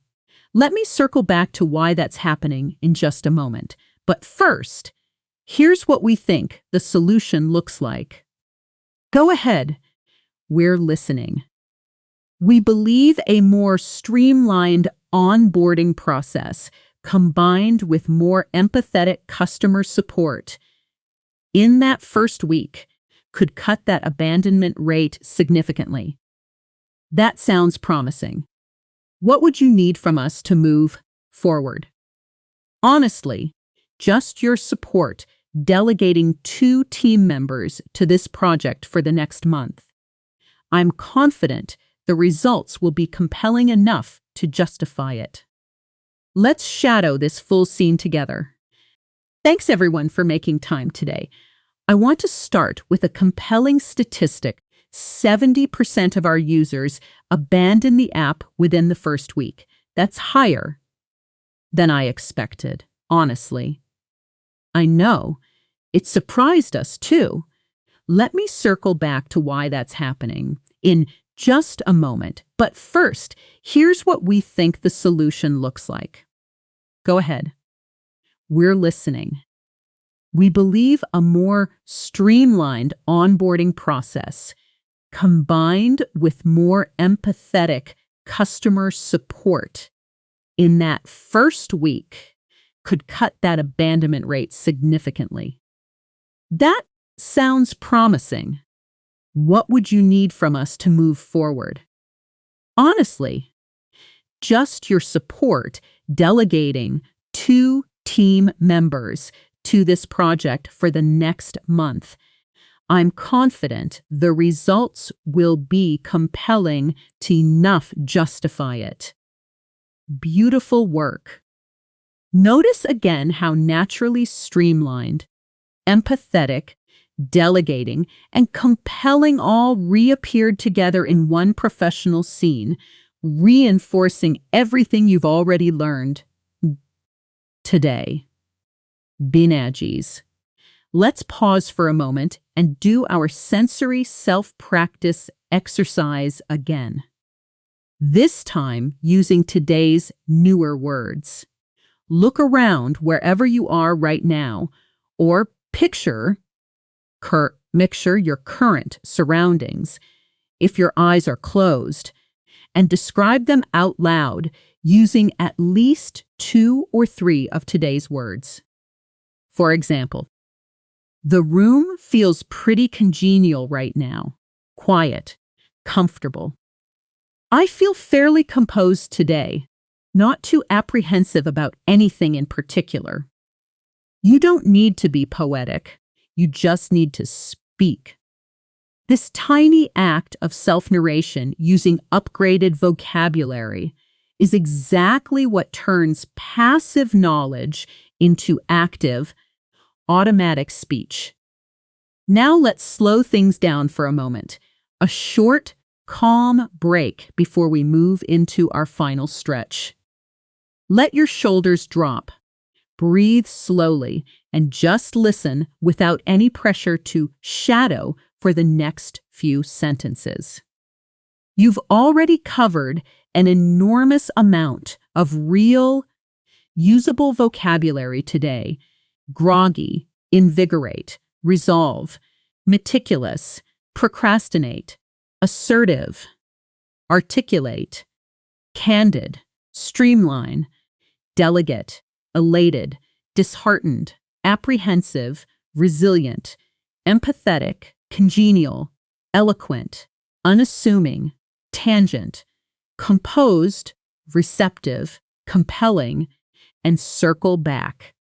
Let me circle back to why that's happening in just a moment. But first, here's what we think the solution looks like. Go ahead. We're listening. We believe a more streamlined onboarding process combined with more empathetic customer support in that first week could cut that abandonment rate significantly. That sounds promising. What would you need from us to move forward? Honestly, just your support delegating 2 team members to this project for the next month. I'm confident the results will be compelling enough to justify it. Let's shadow this full scene together. Thanks everyone for making time today. I want to start with a compelling statistic. 70% of our users abandon the app within the first week. That's higher than I expected, honestly. I know, it surprised us too. Let me circle back to why that's happening in just a moment. But first, here's what we think the solution looks like. Go ahead. We're listening. We believe a more streamlined onboarding process combined with more empathetic customer support in that first week could cut that abandonment rate significantly. That sounds promising. What would you need from us to move forward? Honestly, just your support delegating 2 team members to this project for the next month. I'm confident the results will be compelling enough to justify it. Beautiful work. Notice again how naturally streamlined, empathetic, delegating, and compelling all reappeared together in one professional scene reinforcing everything you've already learned today. Binagis. Let's pause for a moment and do our sensory self-practice exercise again. This time using today's newer words. Look around wherever you are right now, or picture your current surroundings if your eyes are closed, and describe them out loud using at least 2 or 3 of today's words. For example, the room feels pretty congenial right now, quiet, comfortable. I feel fairly composed today, not too apprehensive about anything in particular. You don't need to be poetic, you just need to speak. This tiny act of self-narration using upgraded vocabulary is exactly what turns passive knowledge into active, automatic speech. Now let's slow things down for a moment. A short, calm break before we move into our final stretch. Let your shoulders drop. Breathe slowly and just listen without any pressure to shadow for the next few sentences. You've already covered an enormous amount of real, usable vocabulary today. Groggy, invigorate, resolve, meticulous, procrastinate, assertive, articulate, candid, streamline, delegate, elated, disheartened, apprehensive, resilient, empathetic, congenial, eloquent, unassuming, tangent, composed, receptive, compelling, and circle back.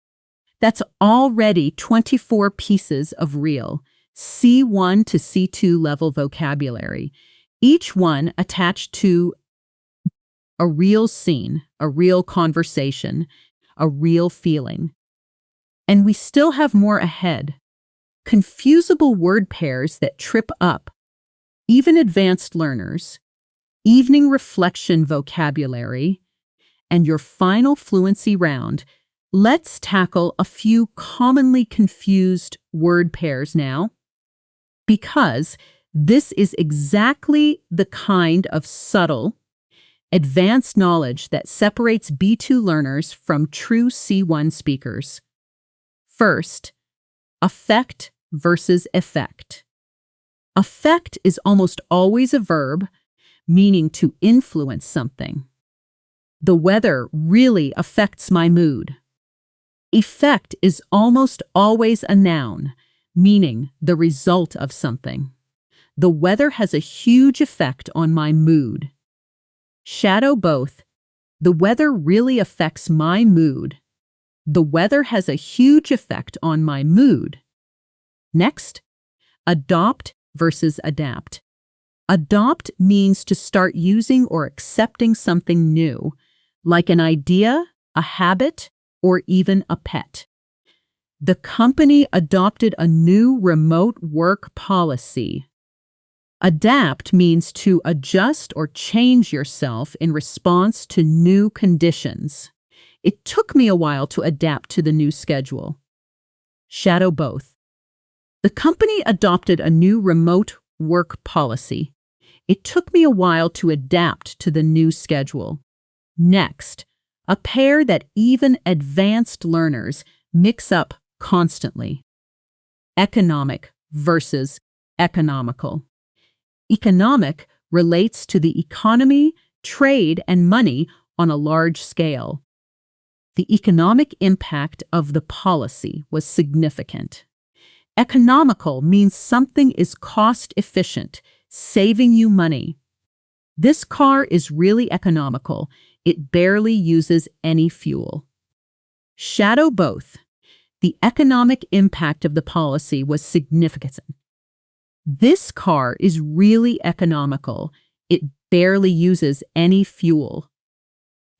That's already 24 pieces of real C1 to C2 level vocabulary, each one attached to a real scene, a real conversation, a real feeling. And we still have more ahead. Confusable word pairs that trip up even advanced learners, evening reflection vocabulary, and your final fluency round. Let's tackle a few commonly confused word pairs now, because this is exactly the kind of subtle, advanced knowledge that separates B2 learners from true C1 speakers. First, affect versus effect. Affect is almost always a verb, meaning to influence something. The weather really affects my mood. Effect is almost always a noun, meaning the result of something. The weather has a huge effect on my mood. Shadow both. The weather really affects my mood. The weather has a huge effect on my mood. Next, adopt versus adapt. Adopt means to start using or accepting something new, like an idea, a habit, or even a pet. The company adopted a new remote work policy. Adapt means to adjust or change yourself in response to new conditions. It took me a while to adapt to the new schedule. Shadow both. The company adopted a new remote work policy. It took me a while to adapt to the new schedule. Next, a pair that even advanced learners mix up constantly. Economic versus economical. Economic relates to the economy, trade, and money on a large scale. The economic impact of the policy was significant. Economical means something is cost-efficient, saving you money. This car is really economical. It barely uses any fuel. Shadow both. The economic impact of the policy was significant. This car is really economical. It barely uses any fuel.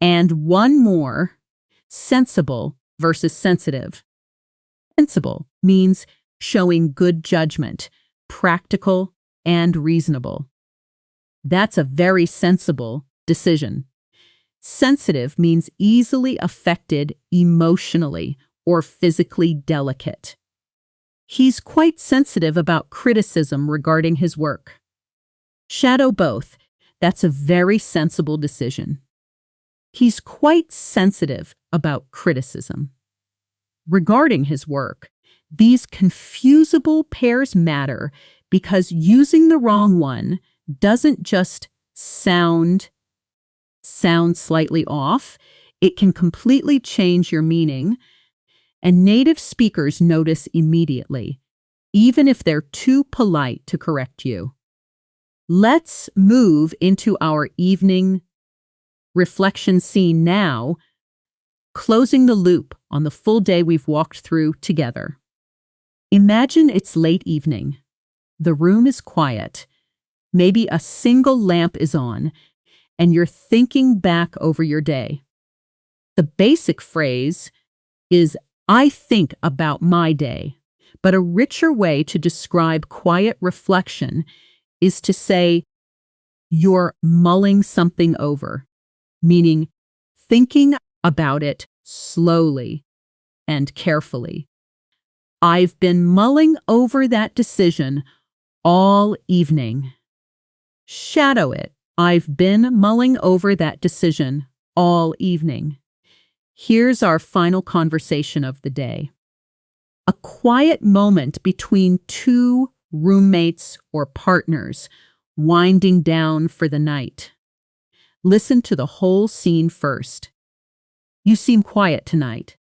And one more, sensible versus sensitive. Sensible means showing good judgment, practical and reasonable. That's a very sensible decision. Sensitive means easily affected emotionally or physically delicate. He's quite sensitive about criticism regarding his work. Shadow both. That's a very sensible decision. He's quite sensitive about criticism regarding his work. These confusable pairs matter because using the wrong one doesn't just sound slightly off. It can completely change your meaning, and native speakers notice immediately, even if they're too polite to correct you. Let's move into our evening reflection scene now, closing the loop on the full day we've walked through together. Imagine it's late evening. The room is quiet. Maybe a single lamp is on, and you're thinking back over your day. The basic phrase is, "I think about my day," but a richer way to describe quiet reflection is to say, "You're mulling something over," meaning thinking about it slowly and carefully. I've been mulling over that decision all evening. Shadow it. I've been mulling over that decision all evening. Here's our final conversation of the day. A quiet moment between two roommates or partners winding down for the night. Listen to the whole scene first. "You seem quiet tonight.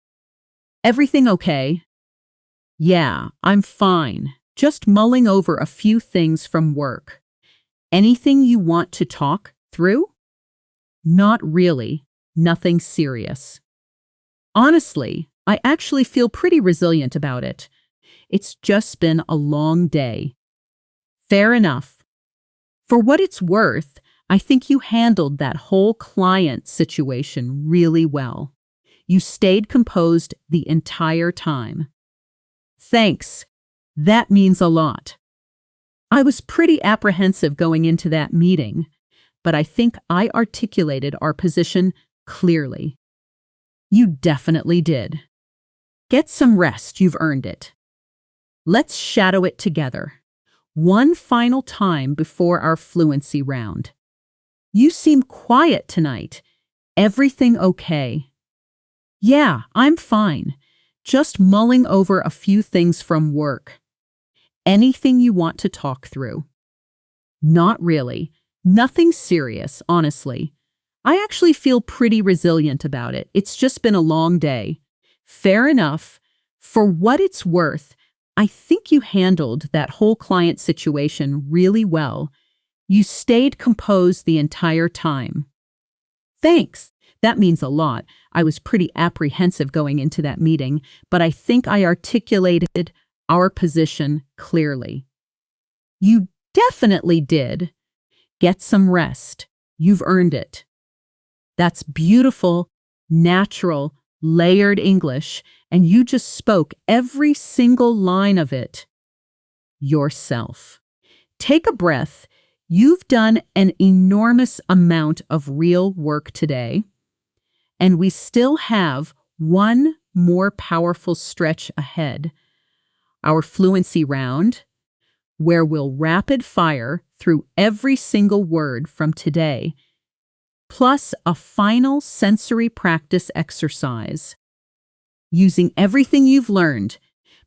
Everything okay?" "Yeah, I'm fine. Just mulling over a few things from work." "Anything you want to talk through?" "Not really. Nothing serious." "Honestly, I actually feel pretty resilient about it. It's just been a long day." "Fair enough. For what it's worth, I think you handled that whole client situation really well. You stayed composed the entire time." "Thanks. That means a lot. I was pretty apprehensive going into that meeting, but I think I articulated our position clearly." "You definitely did. Get some rest. You've earned it." Let's shadow it together. One final time before our fluency round. "You seem quiet tonight. Everything okay?" "Yeah, I'm fine. Just mulling over a few things from work." "Anything you want to talk through?" "Not really. Nothing serious, honestly. I actually feel pretty resilient about it. It's just been a long day." "Fair enough. For what it's worth, I think you handled that whole client situation really well. You stayed composed the entire time." "Thanks. That means a lot. I was pretty apprehensive going into that meeting, but I think I articulated our position clearly." "You definitely did. Get some rest. You've earned it." That's beautiful, natural, layered English, and you just spoke every single line of it yourself. Take a breath. You've done an enormous amount of real work today, and we still have one more powerful stretch ahead. Our fluency round, where we'll rapid fire through every single word from today, plus a final sensory practice exercise. Using everything you've learned,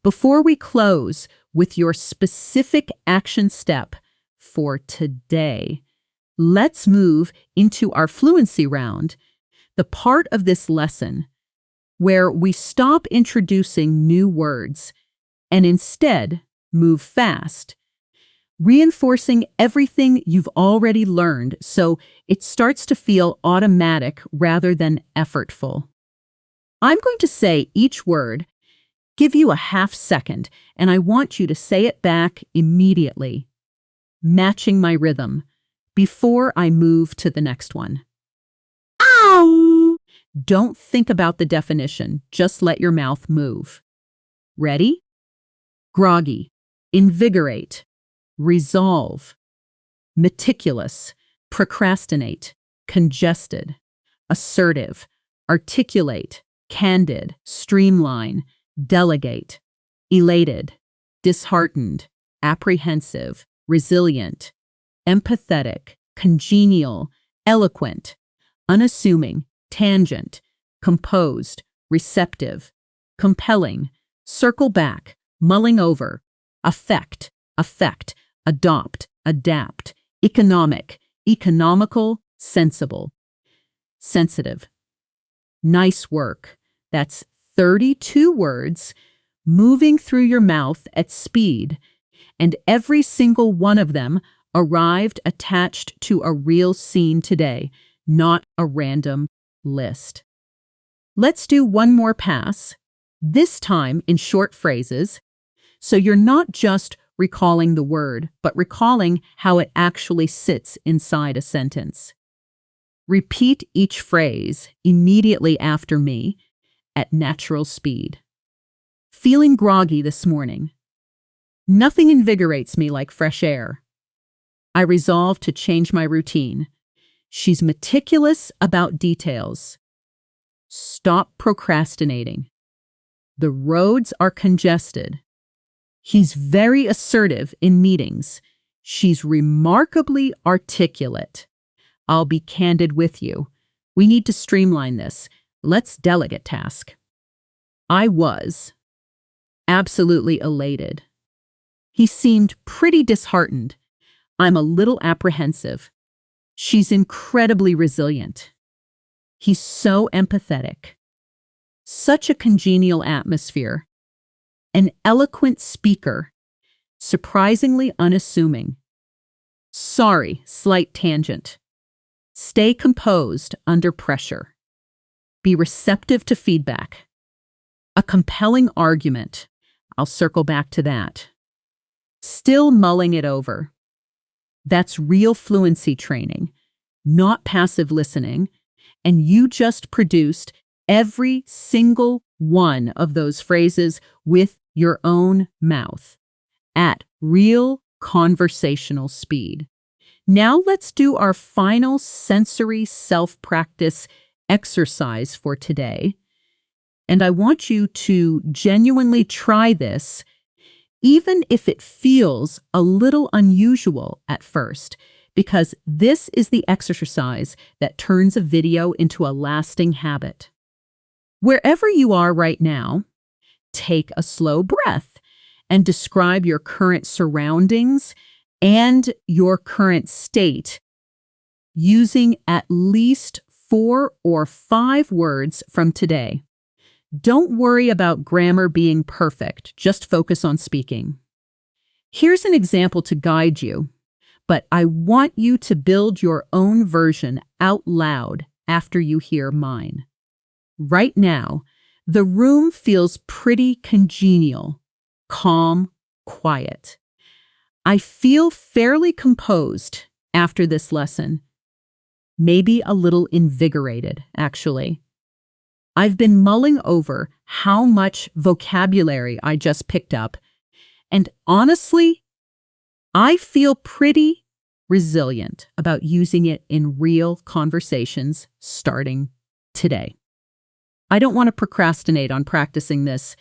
before we close with your specific action step for today, let's move into our fluency round, the part of this lesson where we stop introducing new words and instead move fast, reinforcing everything you've already learned so it starts to feel automatic rather than effortful. I'm going to say each word, give you a half second, and I want you to say it back immediately, matching my rhythm, before I move to the next one. Ow! Don't think about the definition, just let your mouth move. Ready? Groggy, invigorate, resolve, meticulous, procrastinate, congested, assertive, articulate, candid, streamline, delegate, elated, disheartened, apprehensive, resilient, empathetic, congenial, eloquent, unassuming, tangent, composed, receptive, compelling, circle back, mulling over, affect, adopt, adapt, economic, economical, sensible, sensitive. Nice work. That's 32 words moving through your mouth at speed, and every single one of them arrived attached to a real scene today, not a random list. Let's do one more pass, this time in short phrases, so you're not just recalling the word, but recalling how it actually sits inside a sentence. Repeat each phrase immediately after me at natural speed. Feeling groggy this morning. Nothing invigorates me like fresh air. I resolve to change my routine. She's meticulous about details. Stop procrastinating. The roads are congested. He's very assertive in meetings. She's remarkably articulate. I'll be candid with you. We need to streamline this. Let's delegate task. I was absolutely elated. He seemed pretty disheartened. I'm a little apprehensive. She's incredibly resilient. He's so empathetic. Such a congenial atmosphere. An eloquent speaker. Surprisingly unassuming. Sorry, slight tangent. Stay composed under pressure. Be receptive to feedback. A compelling argument. I'll circle back to that. Still mulling it over. That's real fluency training, not passive listening, and you just produced every single one of those phrases with your own mouth at real conversational speed. Now let's do our final sensory self-practice exercise for today. And I want you to genuinely try this, even if it feels a little unusual at first, because this is the exercise that turns a video into a lasting habit. Wherever you are right now, take a slow breath and describe your current surroundings and your current state using at least 4 or 5 words from today. Don't worry about grammar being perfect, just focus on speaking. Here's an example to guide you, but I want you to build your own version out loud after you hear mine. Right now, the room feels pretty congenial, calm, quiet. I feel fairly composed after this lesson. Maybe a little invigorated, actually. I've been mulling over how much vocabulary I just picked up, and honestly, I feel pretty resilient about using it in real conversations starting today. I don't want to procrastinate on practicing this,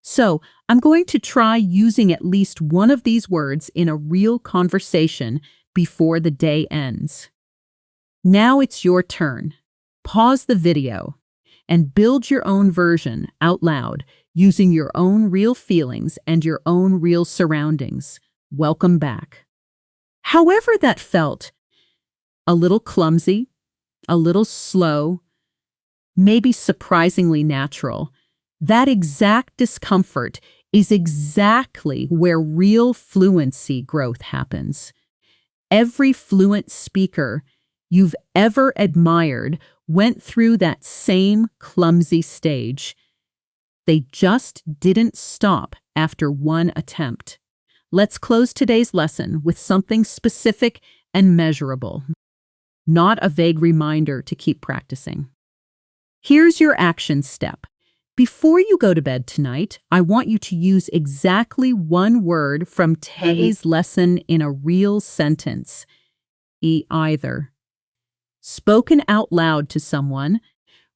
so I'm going to try using at least one of these words in a real conversation before the day ends. Now it's your turn. Pause the video and build your own version out loud using your own real feelings and your own real surroundings. Welcome back. However that felt, a little clumsy, a little slow, maybe surprisingly natural, that exact discomfort is exactly where real fluency growth happens. Every fluent speaker you've ever admired went through that same clumsy stage. They just didn't stop after one attempt. Let's close today's lesson with something specific and measurable, not a vague reminder to keep practicing. Here's your action step. Before you go to bed tonight, I want you to use exactly one word from today's lesson in a real sentence. Either. spoken out loud to someone,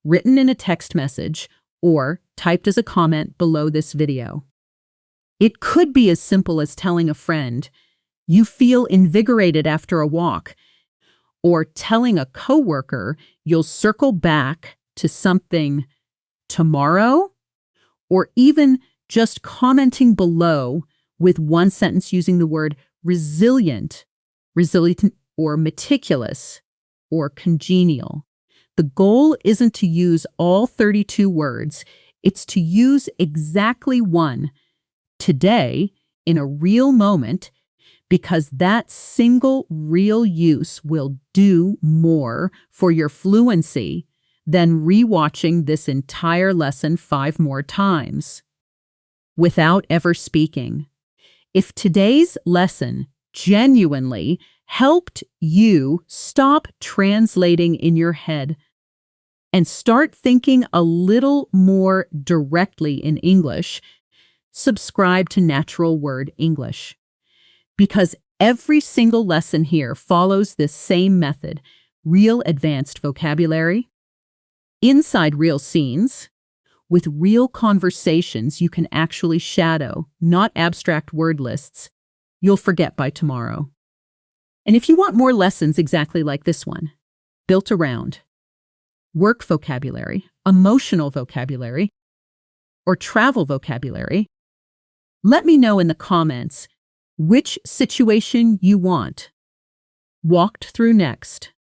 written in a text message, or typed as a comment below this video. It could be as simple as telling a friend, "You feel invigorated after a walk," or telling a coworker you'll circle back to something tomorrow, or even just commenting below with one sentence using the word resilient or meticulous or congenial. The goal isn't to use all 32 words, it's to use exactly one today in a real moment, because that single real use will do more for your fluency than rewatching this entire lesson 5 more times without ever speaking. If today's lesson genuinely helped you stop translating in your head and start thinking a little more directly in English, subscribe to Natural Word English. Because every single lesson here follows this same method: real advanced vocabulary, inside real scenes, with real conversations you can actually shadow, not abstract word lists you'll forget by tomorrow. And if you want more lessons exactly like this one, built around work vocabulary, emotional vocabulary, or travel vocabulary, let me know in the comments which situation you want walked through next: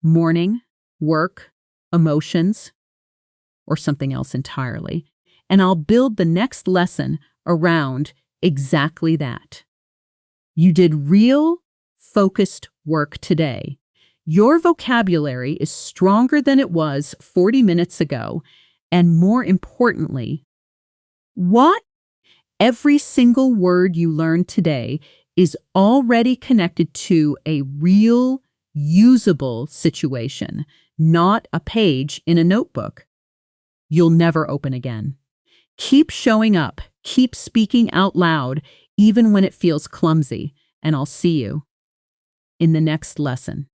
morning, work, emotions, or something else entirely. And I'll build the next lesson around exactly that. You did real, focused work today. Your vocabulary is stronger than it was 40 minutes ago. And more importantly, every single word you learned today is already connected to a real, usable situation, not a page in a notebook you'll never open again. Keep showing up, keep speaking out loud, even when it feels clumsy, and I'll see you in the next lesson.